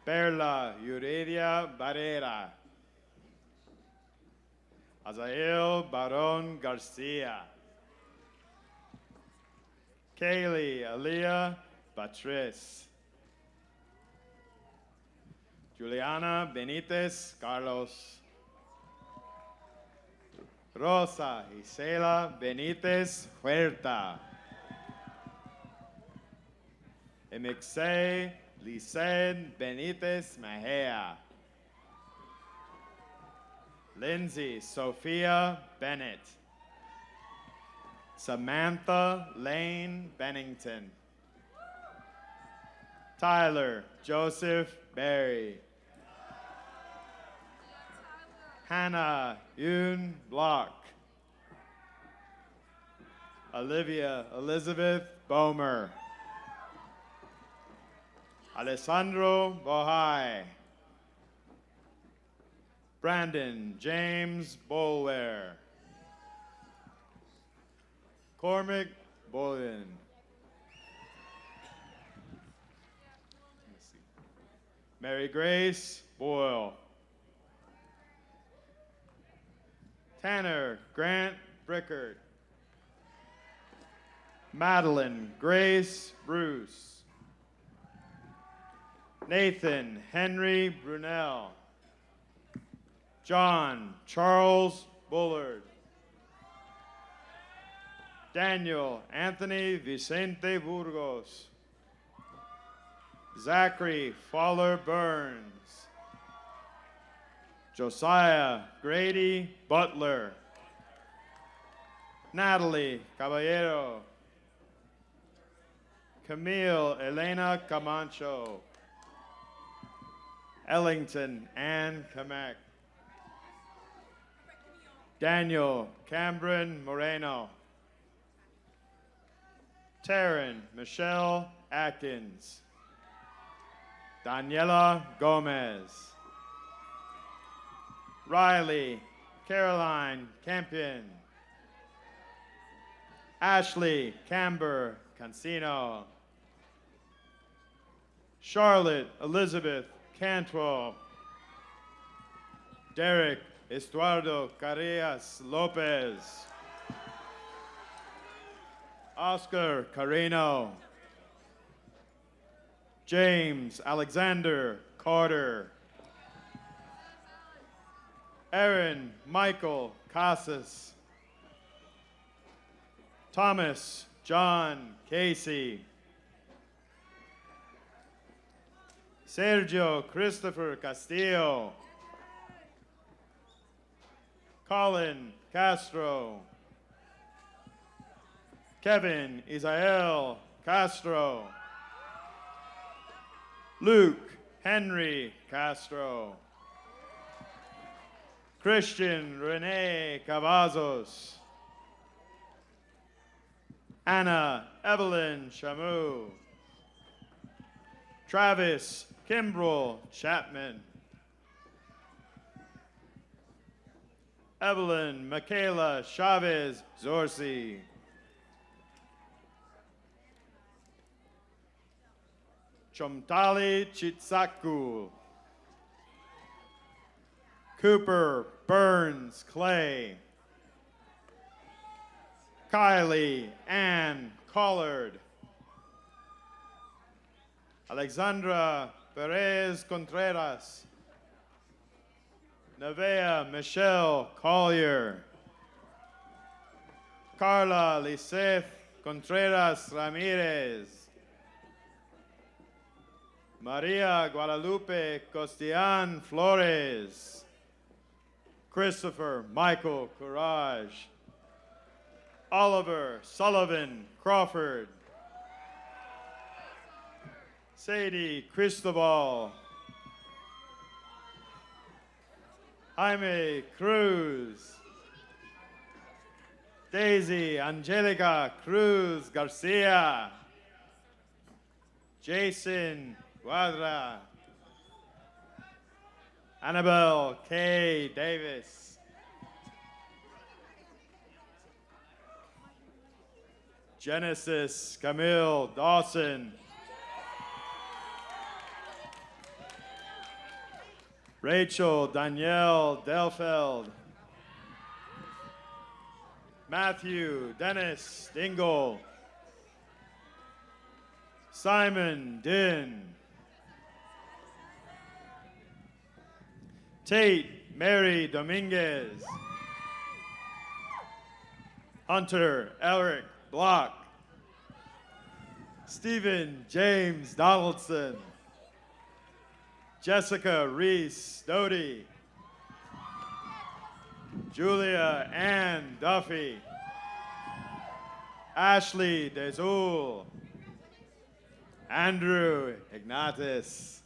Perla Yuridia Barrera. Azael Baron Garcia. Kaylee Aliyah Batres. Juliana Benitez Carlos. Rosa Isela Benitez Huerta. Emixay Lised Benitez Mejia. Lindsay Sophia Bennett. Samantha Lane Bennington. Tyler Joseph Berry. Hannah Yoon Block. Olivia Elizabeth Bomer. Alessandro Bohai. Brandon James Bolware. Cormac Bolin. Mary Grace Boyle. Tanner Grant Brickard. Madeline Grace Bruce. Nathan Henry Brunel. John Charles Bullard. Daniel Anthony Vicente Burgos. Zachary Fowler Burns. Josiah Grady Butler. Natalie Caballero. Camille Elena Camacho. Ellington Ann Kamek. Daniel Cameron Moreno. Taryn Michelle Atkins. Daniela Gomez. Riley Caroline Campion. Ashley Camber Cancino. Charlotte Elizabeth Cantwell. Derek Estuardo Carrillas Lopez. Oscar Carino. James Alexander Carter. Aaron Michael Casas. Thomas John Casey. Sergio Christopher Castillo. Colin Castro. Kevin Isael Castro. Luke Henry Castro. Christian Rene Cavazos. Anna Evelyn Chamu. Travis Kimbrell Chapman. Evelyn Michaela Chavez Zorzi. Chomtali Chitsaku. Cooper Burns Clay. Kylie Ann Collard. Alexandra Perez Contreras. Nevea Michelle Collier. Carla Liseth Contreras Ramirez. Maria Guadalupe Costian Flores. Christopher Michael Courage. Oliver Sullivan Crawford. Sadie Cristobal. Jaime Cruz. Daisy Angelica Cruz Garcia. Jason Guadra. Annabelle K. Davis. Genesis Camille Dawson. Rachel Danielle Delfeld. Matthew Dennis Dingle. Simon Din. Tate Mary Dominguez. Hunter Eric Block. Stephen James Donaldson. Jessica Reese Doty. Julia Ann Duffy. Ashley Dezoul. Andrew Ignatius.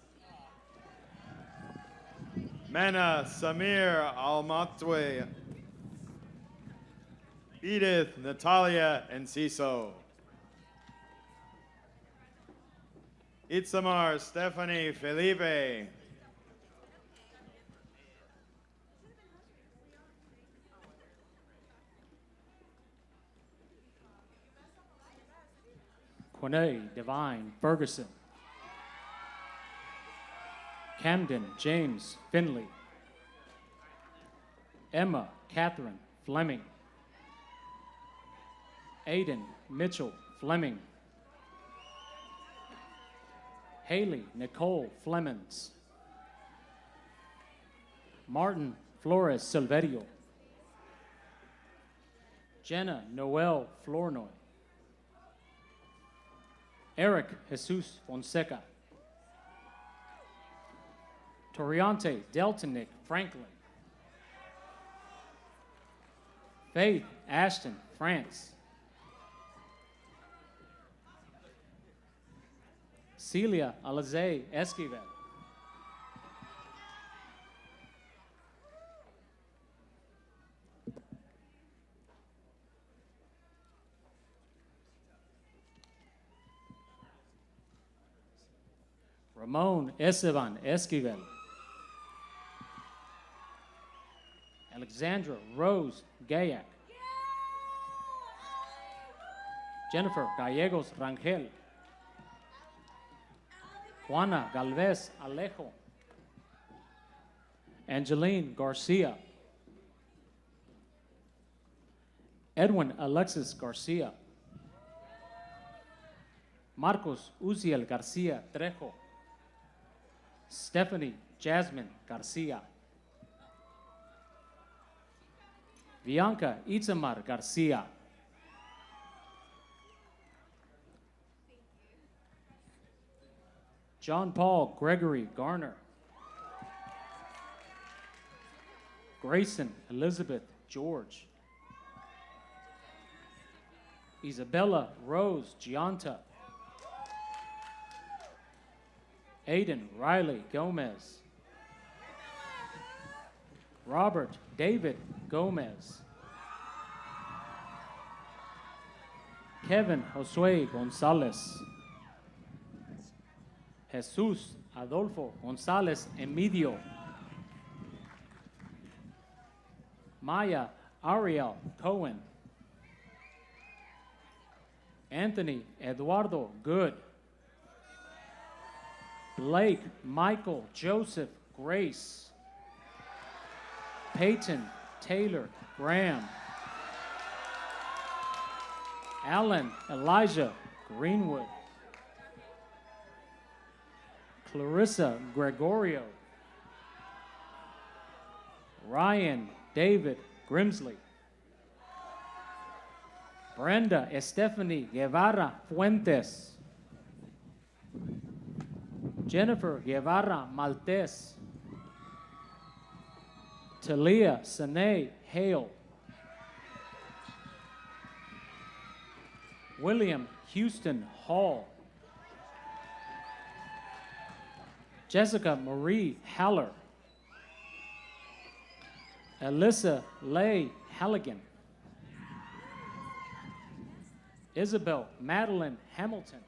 Mena Samir Almatwe. Edith Natalia Enciso. Itzamar Stephanie Felipe. Quinay Divine Ferguson. Camden James Finley. Emma Catherine Fleming. Aiden Mitchell Fleming. Haley Nicole Flemings. Martin Flores Silverio. Jenna Noel Flournoy. Eric Jesus Fonseca. Toriante Deltonick Franklin. Faith Ashton France. Celia Alize Esquivel. Ramon Esteban Esquivel. Alexandra Rose Gayak. Jennifer Gallegos Rangel. Juana Galvez Alejo. Angeline Garcia. Edwin Alexis Garcia. Marcos Uziel Garcia Trejo. Stephanie Jasmine Garcia. Bianca Itamar Garcia. John Paul Gregory Garner. Grayson Elizabeth George. Isabella Rose Gianta. Aiden Riley Gomez. Robert David Gomez. Kevin Josue Gonzalez. Jesus Adolfo Gonzalez Emidio. Maya Ariel Cohen. Anthony Eduardo Good. Blake Michael Joseph Grace. Peyton Taylor Graham. Alan Elijah Greenwood. Clarissa Gregorio. Ryan David Grimsley. Brenda Estefany Guevara Fuentes. Jennifer Guevara Maltes. Talia Sane Hale. William Houston Hall. Jessica Marie Haller. Alyssa Leigh Halligan. Isabel Madeline Hamilton.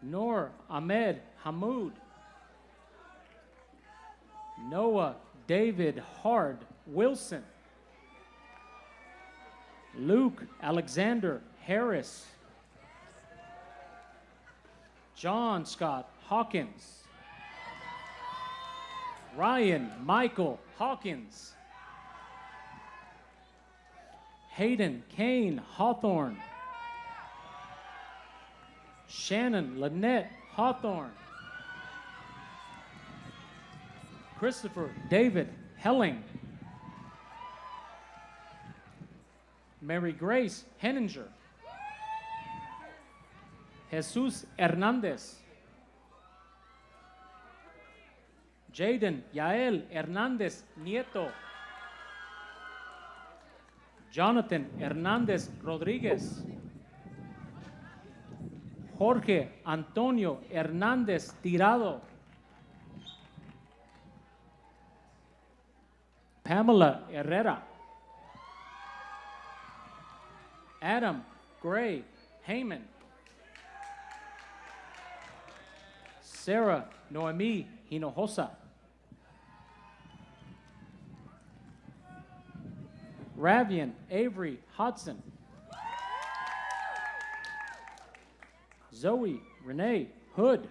Noor Ahmed Hamoud. Noah David Hard Wilson. Luke Alexander Harris. John Scott Hawkins. Ryan Michael Hawkins. Hayden Kane Hawthorne. Shannon Lynette Hawthorne. Christopher David Helling. Mary Grace Henninger. Jesus Hernandez. Jaden Yael Hernandez Nieto. Jonathan Hernandez Rodriguez. Jorge Antonio Hernández Tirado. Pamela Herrera. Adam Gray Heyman. Sarah Noemi Hinojosa. Ravian Avery Hodson. Zoe Renee Hood.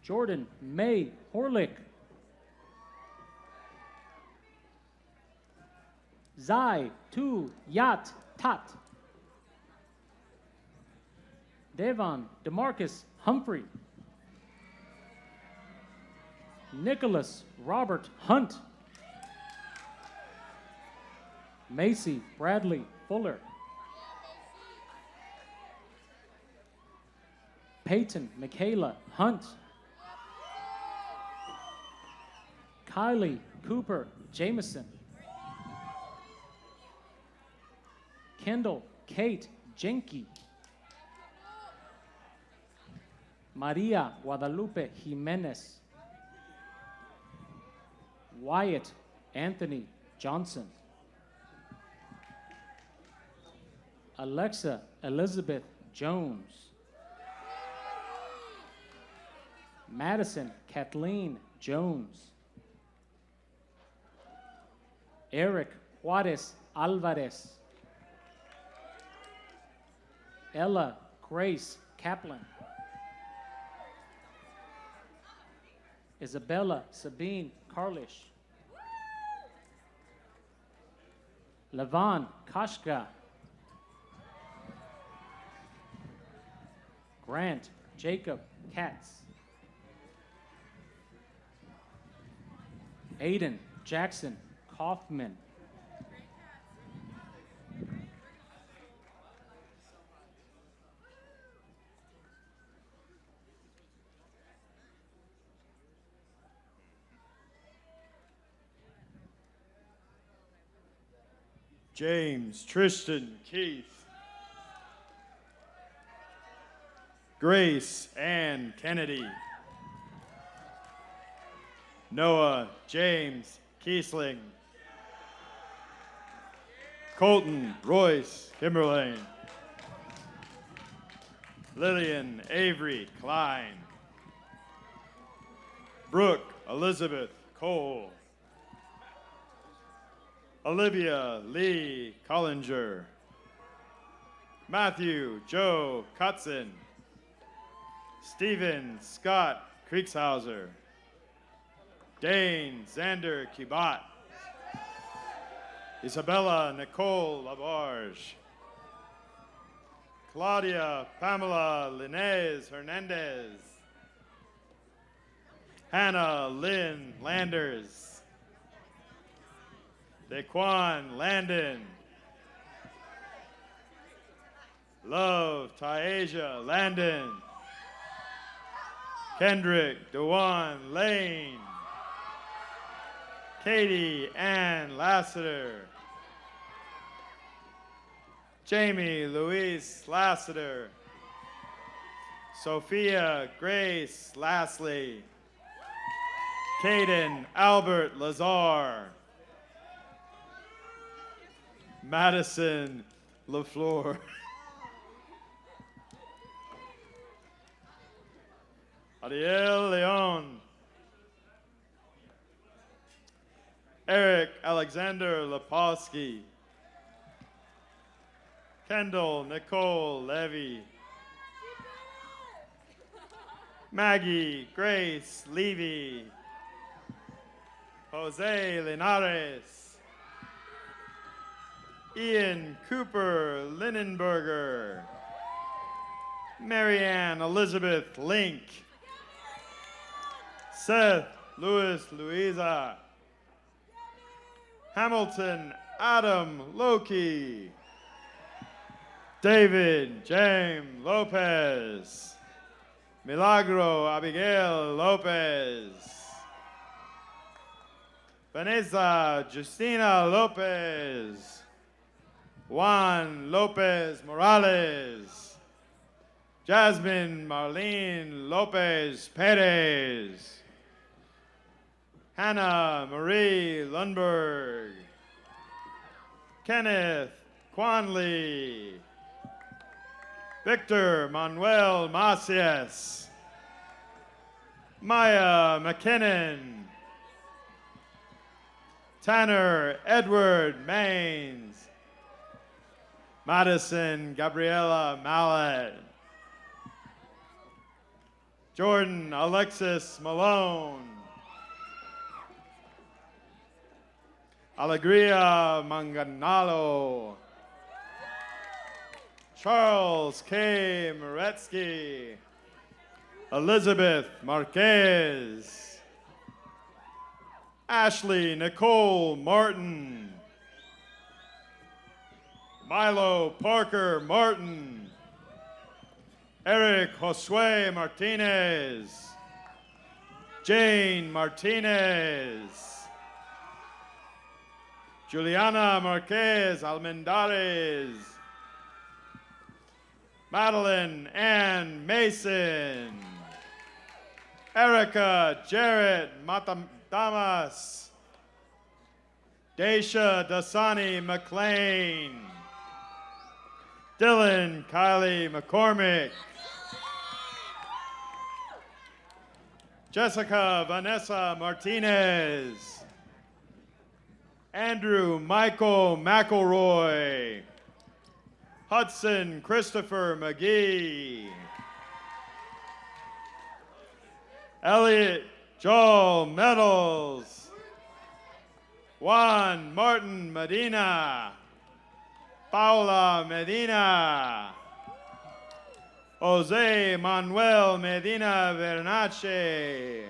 Jordan May Horlick. Zai Tu Yat Tat. Devon DeMarcus Humphrey. Nicholas Robert Hunt. Macy Bradley Fuller. Peyton Michaela Hunt. Kylie Cooper Jameson. Kendall Kate Jenke. Maria Guadalupe Jimenez. Wyatt Anthony Johnson. Alexa Elizabeth Jones. Madison Kathleen Jones. Eric Juarez Alvarez. Ella Grace Kaplan. Isabella Sabine Carlish. Levon Kashka. Grant Jacob Katz. Aiden Jackson Kaufman. James Tristan Keith. Grace Ann Kennedy. Noah James Kiesling. Colton Royce Kimberlane. Lillian Avery Klein. Brooke Elizabeth Cole. Olivia Lee Collinger. Matthew Joe Cutzen. Stephen Scott Kriegshauser. Dane Xander Kibat. Isabella Nicole Labarge. Claudia Pamela Linez Hernandez. Hannah Lynn Landers. Daquan Landon. Love Tyasia Landon. Kendrick Dewan Lane. Katie Ann Lassiter. Jamie Louise Lassiter. Sophia Grace Lastly. Caden Albert Lazar. Madison LaFleur. Ariel Leon. Eric Alexander Lepowski. Kendall Nicole Levy. Maggie Grace Levy. Jose Linares. Ian Cooper Linenberger. Marianne Elizabeth Link. Seth Louis Louisa. Hamilton Adam Loki. David James Lopez. Milagro Abigail Lopez. Vanessa Justina Lopez. Juan Lopez Morales. Jasmine Marlene Lopez Perez. Hannah Marie Lundberg. Kenneth Quanley. Victor Manuel Macias. Maya McKinnon. Tanner Edward Maines. Madison Gabriela Mallet. Jordan Alexis Malone. Alegria Manganalo. Charles K. Moretsky. Elizabeth Marquez. Ashley Nicole Martin. Milo Parker Martin. Eric Josue Martinez. Jane Martinez. Juliana Marquez Almendares. Madeline Ann Mason. Erica Jarrett Matadamas. Daisha Dasani McLean. Dylan Kylie McCormick. Jessica Vanessa Martinez. Andrew Michael McElroy. Hudson Christopher McGee. Elliot Joel Meadows. Juan Martin Medina. Paula Medina. Jose Manuel Medina Vernace.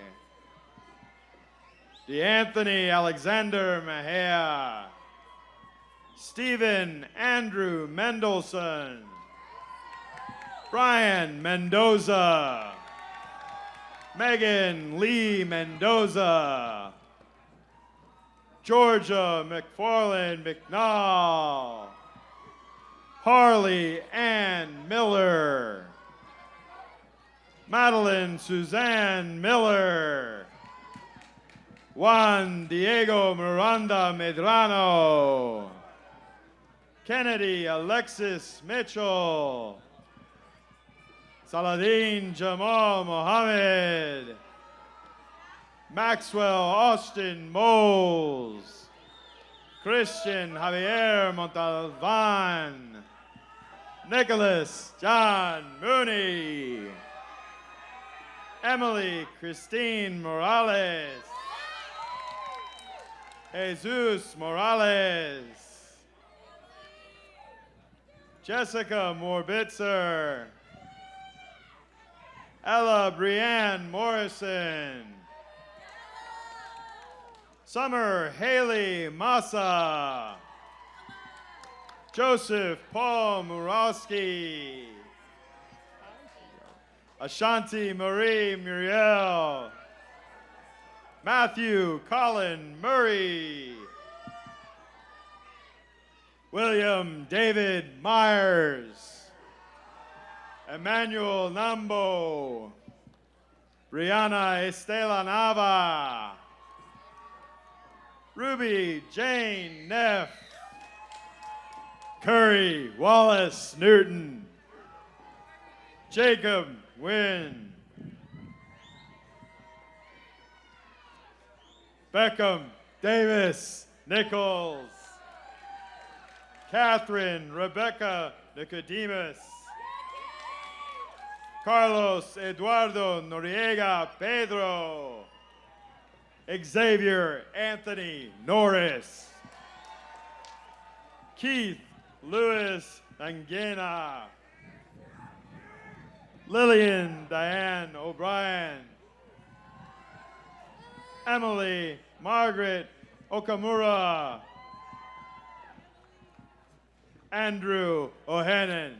DeAnthony Alexander Mejia. Stephen Andrew Mendelson. Brian Mendoza. Megan Lee Mendoza. Georgia McFarland McNall. Harley Ann Miller. Madeline Suzanne Miller. Juan Diego Miranda Medrano. Kennedy Alexis Mitchell. Saladin Jamal Mohammed. Maxwell Austin Moles. Christian Javier Montalvan. Nicholas John Mooney. Emily Christine Morales. Jesus Morales. Jessica Morbitzer. Ella Brianne Morrison. Summer Haley Massa. Joseph Paul Murawski. Ashanti Marie Muriel. Matthew Colin Murray. William David Myers. Emmanuel Nambo. Brianna Estela Nava. Ruby Jane Neff. Curry Wallace Newton. Jacob Wynn. Beckham Davis Nichols. Catherine Rebecca Nicodemus. Carlos Eduardo Noriega Pedro. Xavier Anthony Norris. Keith Lewis Angena. Lillian Diane O'Brien. Emily Margaret Okamura. Andrew O'Hannon.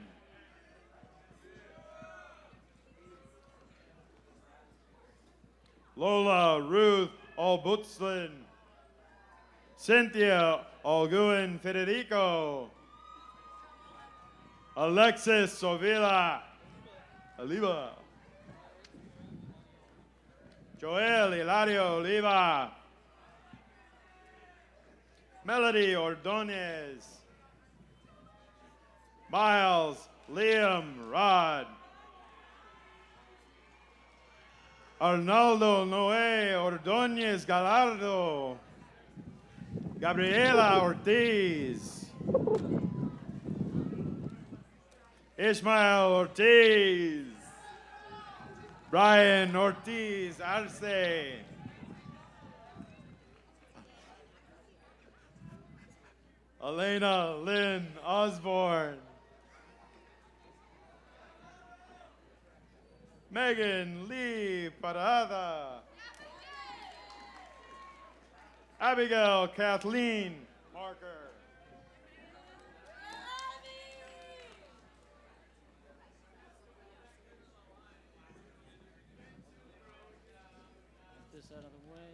Lola Ruth Albutzlin. Cynthia Alguin Federico. Alexis Sovila. Oliva. Joel Hilario Oliva. Melody Ordonez. Miles Liam Rod. Arnaldo Noé Ordonez Gallardo. Gabriela Ortiz. Ismael Ortiz. Brian Ortiz Arce. Elena Lynn Osborne. Megan Lee Parada. Abigail Kathleen Marker. This out of the way.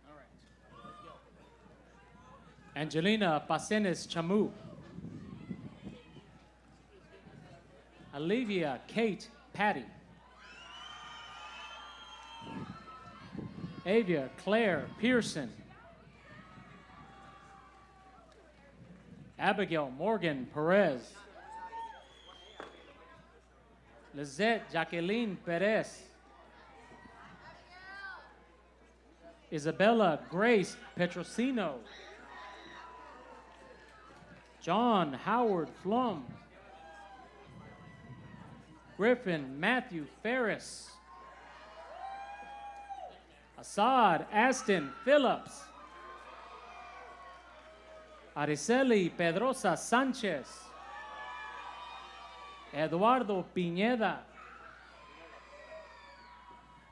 All right. Let's go. Angelina Pacenes Chamu. Olivia Kate Patty. Avia Claire Pearson. Abigail Morgan Perez. Lizette Jacqueline Perez. Isabella Grace Petrosino. John Howard Flum. Griffin Matthew Ferris. Assad Aston Phillips. Araceli Pedrosa Sanchez. Eduardo Pineda.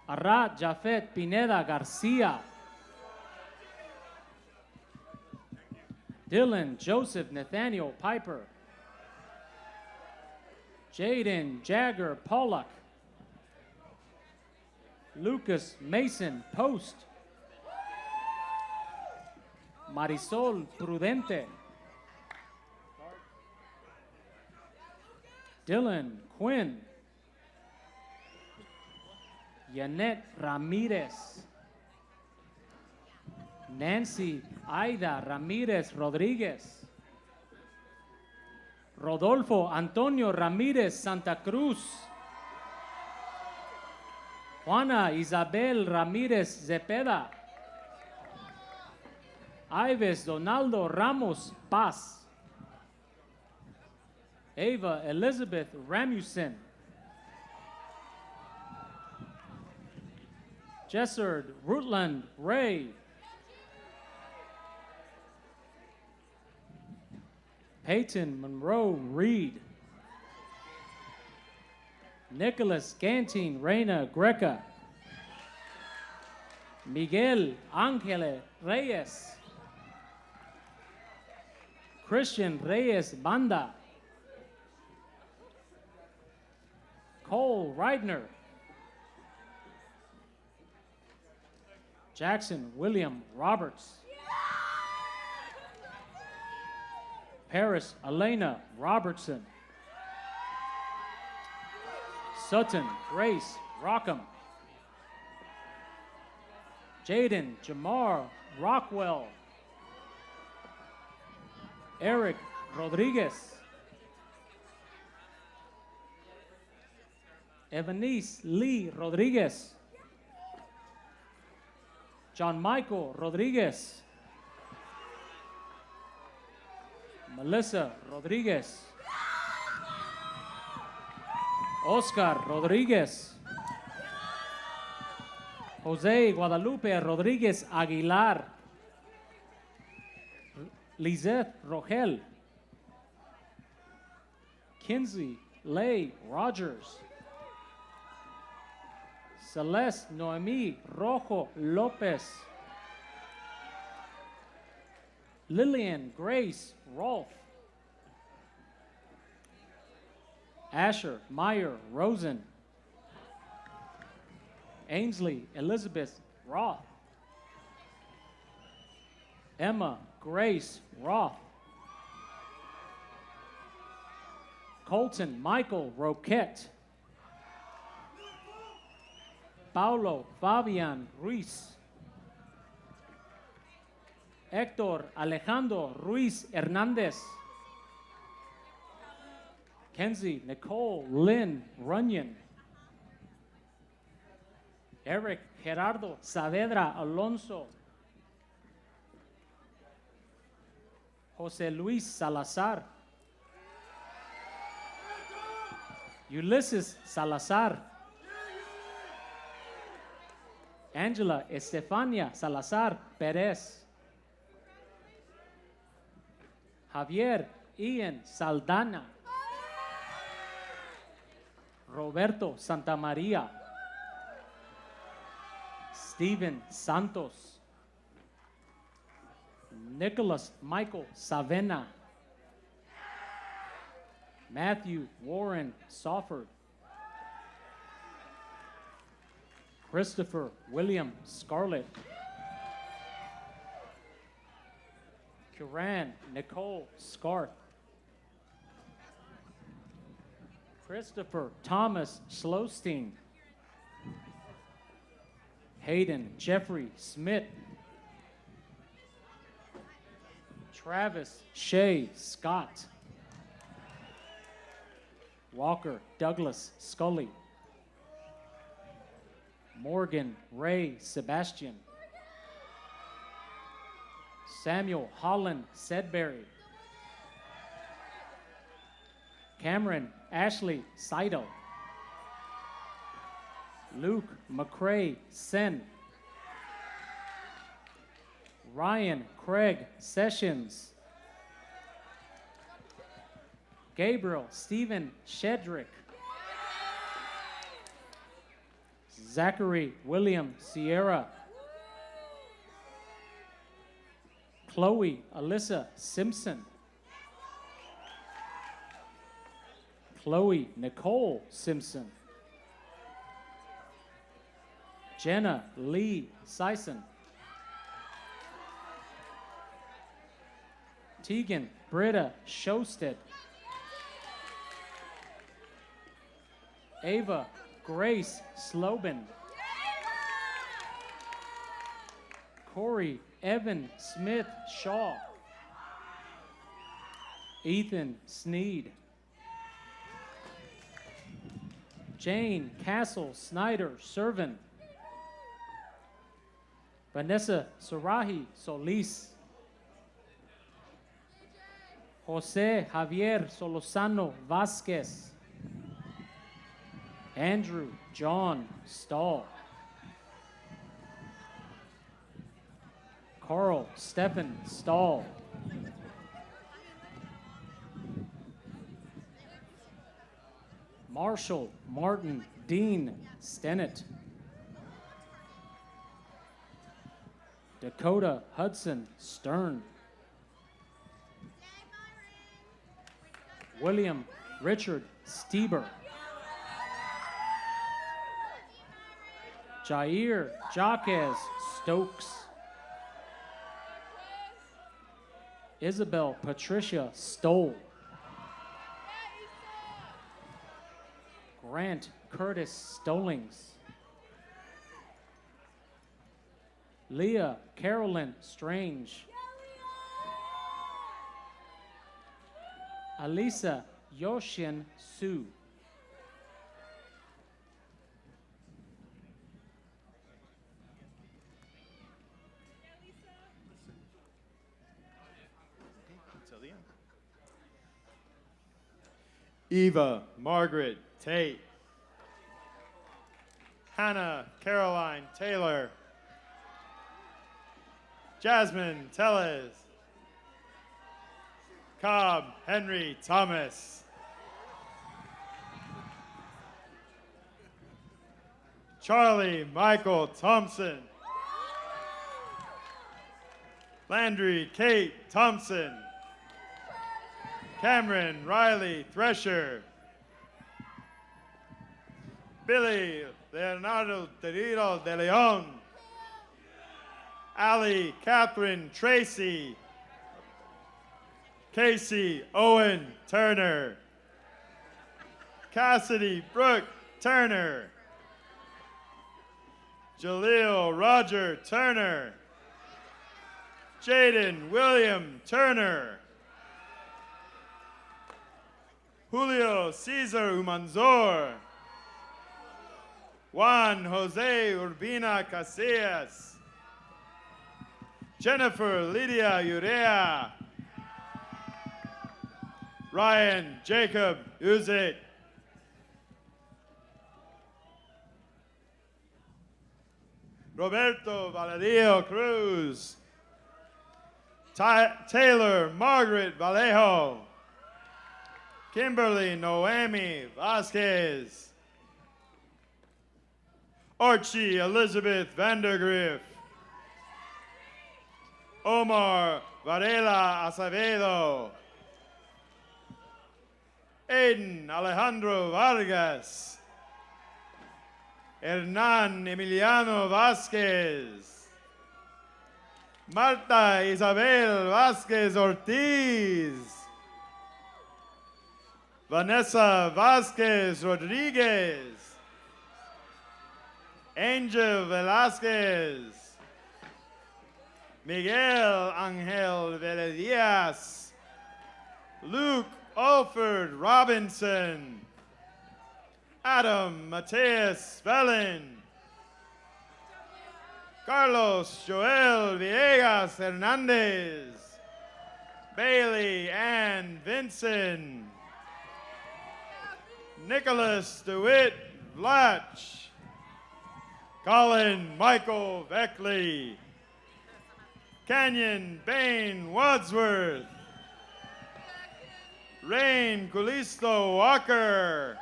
Arad Jafet Pineda Garcia. Dylan Joseph Nathaniel Piper. Jaden Jagger Pollock. Lucas Mason Post. Marisol Prudente. Dylan Quinn. Yanet Ramirez. Nancy Aida Ramirez Rodriguez. Rodolfo Antonio Ramirez Santa Cruz. Juana Isabel Ramirez Zepeda. Ives Donaldo Ramos Paz. Ava Elizabeth Ramuson. Jessard Rutland Ray. Peyton Monroe Reed. Nicholas Gantine Reina Greca. Miguel Ángel Reyes. Christian Reyes Banda. Cole Reidner. Jackson William Roberts. Paris Elena Robertson. Sutton Grace Rockham. Jaden Jamar Rockwell. Eric Rodriguez. Evanice Lee Rodriguez. John Michael Rodriguez. Melissa Rodriguez. Oscar Rodriguez. Jose Guadalupe Rodriguez Aguilar. Lizeth Rogel. Kinsey Lay Rogers. Celeste Noemi Rojo Lopez. Lillian Grace Rolfe. Asher Meyer Rosen. Ainsley Elizabeth Roth. Emma Grace Roth. Colton Michael Roquette. Paulo Fabian Ruiz. Héctor Alejandro Ruiz Hernández. Kenzie Nicole Lynn Runyon. Eric Gerardo Saavedra Alonso. José Luis Salazar. Ulysses Salazar. Angela Estefania Salazar Perez. Javier Ian Saldana. Roberto Santamaria. Steven Santos. Nicholas Michael Savena. Matthew Warren Sauford. Christopher William Scarlett. Kiran Nicole Scarth. Christopher Thomas Slowstein. Hayden Jeffrey Smith. Travis Shea Scott. Walker Douglas Scully. Morgan Ray Sebastian. Samuel Holland Sedberry. Cameron Ashley Seidel. Luke McCrae Sen. Ryan Craig Sessions. Gabriel Stephen Shedrick. Zachary William Sierra. Chloe Alyssa Simpson. Chloe Nicole Simpson. Jenna Lee Sison. Tegan Britta Shosted. Ava Grace Slobin. Corey Evan Smith Shaw. Ethan Sneed. Jane Castle Snyder Servin. Vanessa Sarahi Solis. Jose Javier Solosano Vasquez. Andrew John Stahl. Carl Stephen Stahl. Marshall Martin Dean Stennett. Dakota Hudson Stern. William Richard Stieber. Jair Jaquez Stokes. Isabel Patricia Stoll. Grant Curtis Stolings. Leah Carolyn Strange. Alisa Yoshin Su. Eva Margaret Tate. Hannah Caroline Taylor. Jasmine Tellez. Cobb Henry Thomas. Charlie Michael Thompson. Landry Kate Thompson. Cameron Riley Thresher. Billy Leonardo Terilo de Leon. Allie Catherine Tracy. Casey Owen Turner. Cassidy Brooke Turner. Jaleel Roger Turner. Jaden William Turner. Julio Cesar Umanzor. Juan Jose Urbina Casillas. Jennifer Lydia Urea. Ryan Jacob Uzik. Roberto Valerio Cruz. Taylor Margaret Vallejo. Kimberly Noemi Vasquez. Archie Elizabeth Vandergriff. Omar Varela Acevedo. Aiden Alejandro Vargas. Hernan Emiliano Vasquez. Marta Isabel Vasquez Ortiz. Vanessa Vasquez Rodriguez. Angel Velasquez. Miguel Angel Veledias. Luke Alford Robinson. Adam Mateus Velen. Carlos Joel Villegas Hernandez. Bailey Ann Vinson. Nicholas DeWitt Blatch. Colin Michael Veckley. Canyon Bain Wadsworth. Rain Culisto Walker.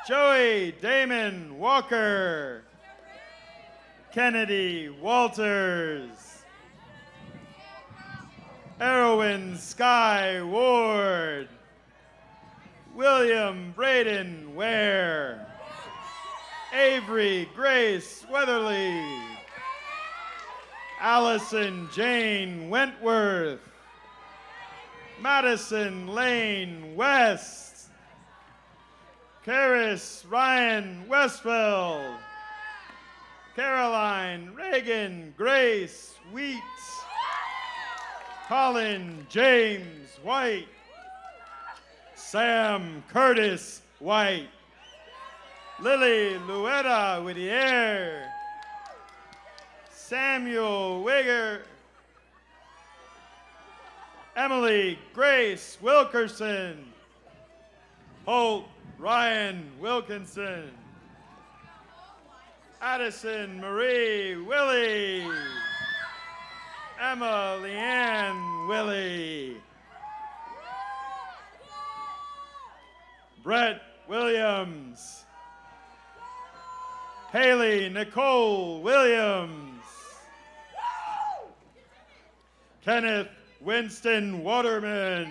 Joey Damon Walker. Kennedy Walters. Erwin Sky Ward. William Braden Ware. Avery Grace Weatherly. Allison Jane Wentworth. Madison Lane West. Karis Ryan Westfeld. Caroline Reagan Grace Wheat. Colin James White. Sam Curtis White. Lily Luetta Whittier. Samuel Wigger. Emily Grace Wilkerson. Holt Ryan Wilkinson. Addison Marie Willie. Emma Leanne Willie. Brett Williams. Haley Nicole Williams. Kenneth Winston Waterman.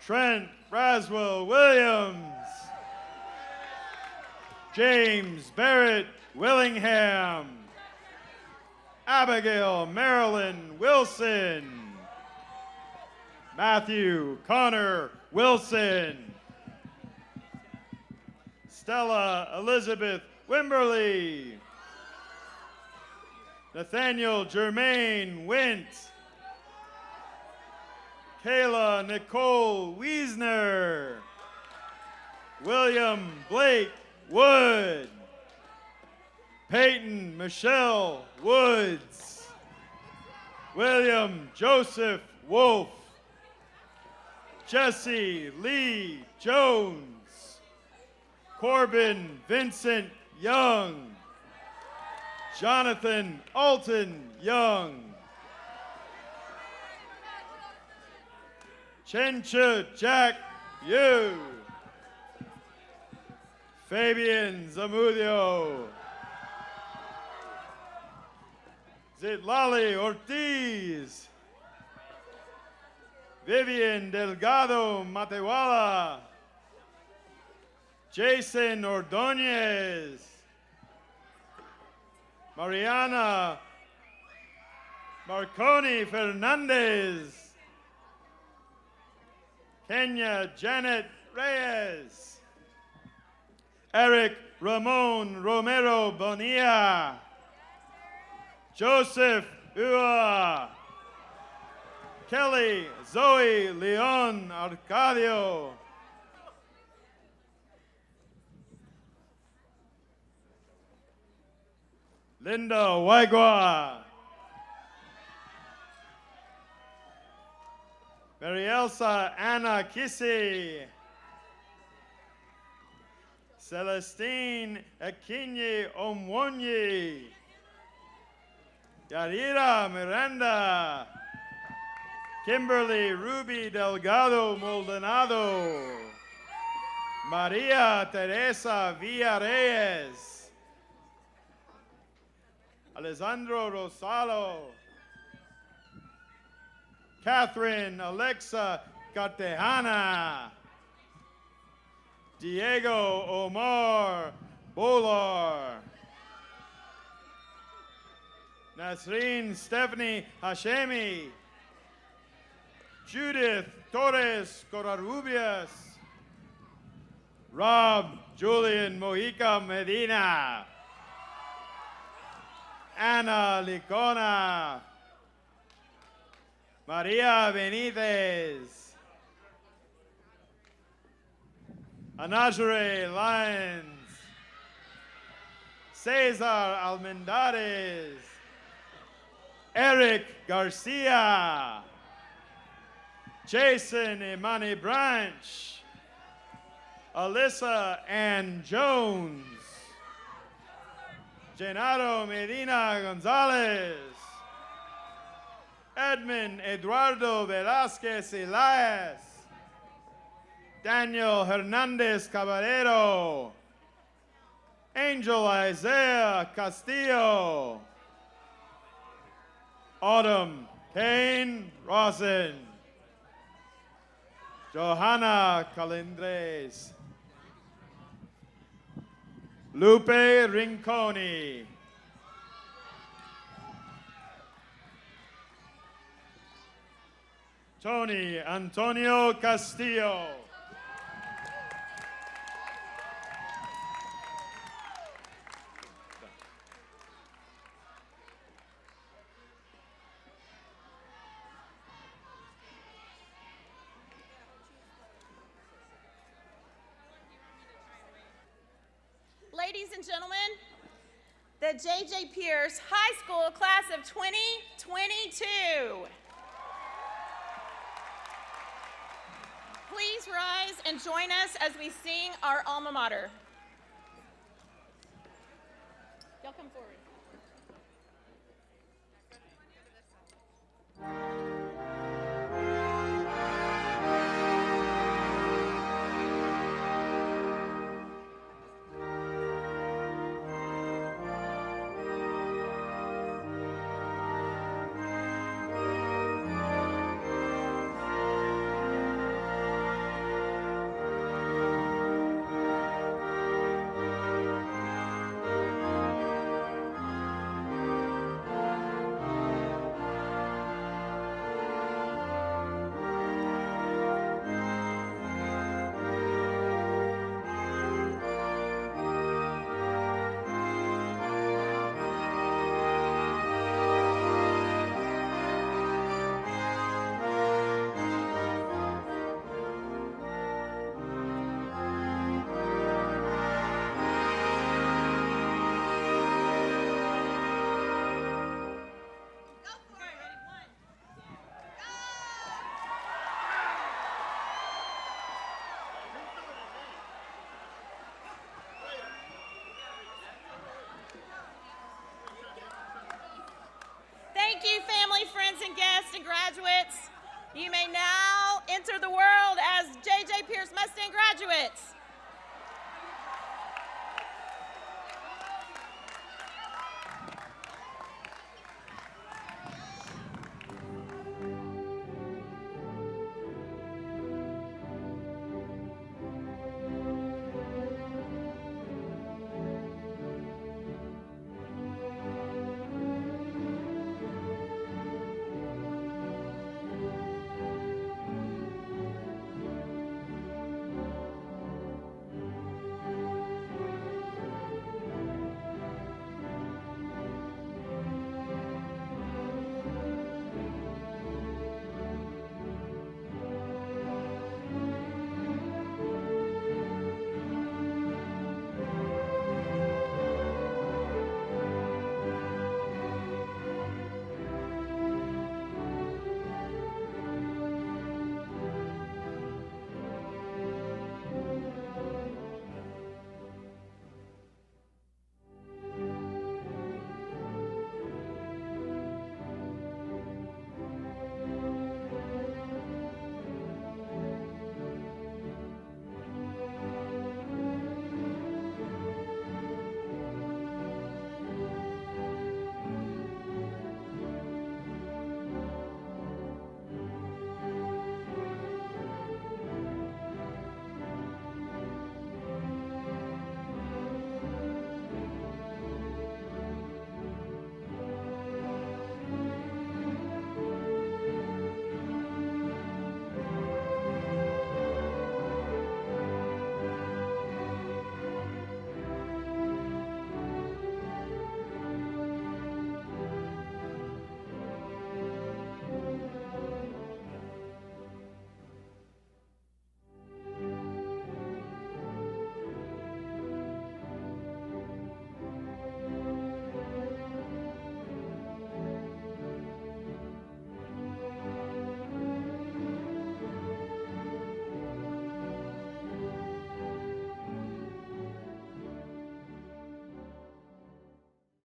Trent Braswell Williams. James Barrett Willingham. Abigail Marilyn Wilson. Matthew Connor Wilson. Stella Elizabeth Wimberly. Nathaniel Germain Wint. Kayla Nicole Wiesner. William Blake Wood. Peyton Michelle Woods. William Joseph Wolf. Jesse Lee Jones. Corbin Vincent Young. Jonathan Alton Young. Chencha Jack Yu. Fabian Zamudio. Zitlali Ortiz. Vivian Delgado Matewala. Jason Ordonez. Mariana Marconi Fernandez. Kenya Janet Reyes. Eric Ramon Romero Bonilla. Joseph Ua. Kelly Zoe Leon Arcadio. Linda Waigua. Mary Elsa Anna Kissy. Celestine Akinyi Omwonyi. Yarira Miranda. Kimberly Ruby Delgado Maldonado. Maria Teresa Villarreyes. Alessandro Rosalo. Catherine Alexa Catejana. Diego Omar Bolar. Nasreen Stephanie Hashemi. Judith Torres Covarrubias. Rob Julian Mojica Medina. Ana Licona. Maria Benitez. Anajere Lyons. Cesar Almendares. Eric Garcia. Jason Imani Branch. Alyssa Ann Jones. Genaro Medina Gonzalez. Edmund Eduardo Velázquez Elias. Daniel Hernandez Caballero. Angel Isaiah Castillo. Autumn Kane Rawson. Johanna Calendres. Lupe Rinconi. Tony Antonio Castillo. Ladies and gentlemen, the J.J. Pierce High School Class of 2022. Please rise and join us as we sing our alma mater. Y'all come forward. Thank you, family, friends, and guests and graduates. You may now enter the world as J.J. Pierce Mustang graduates.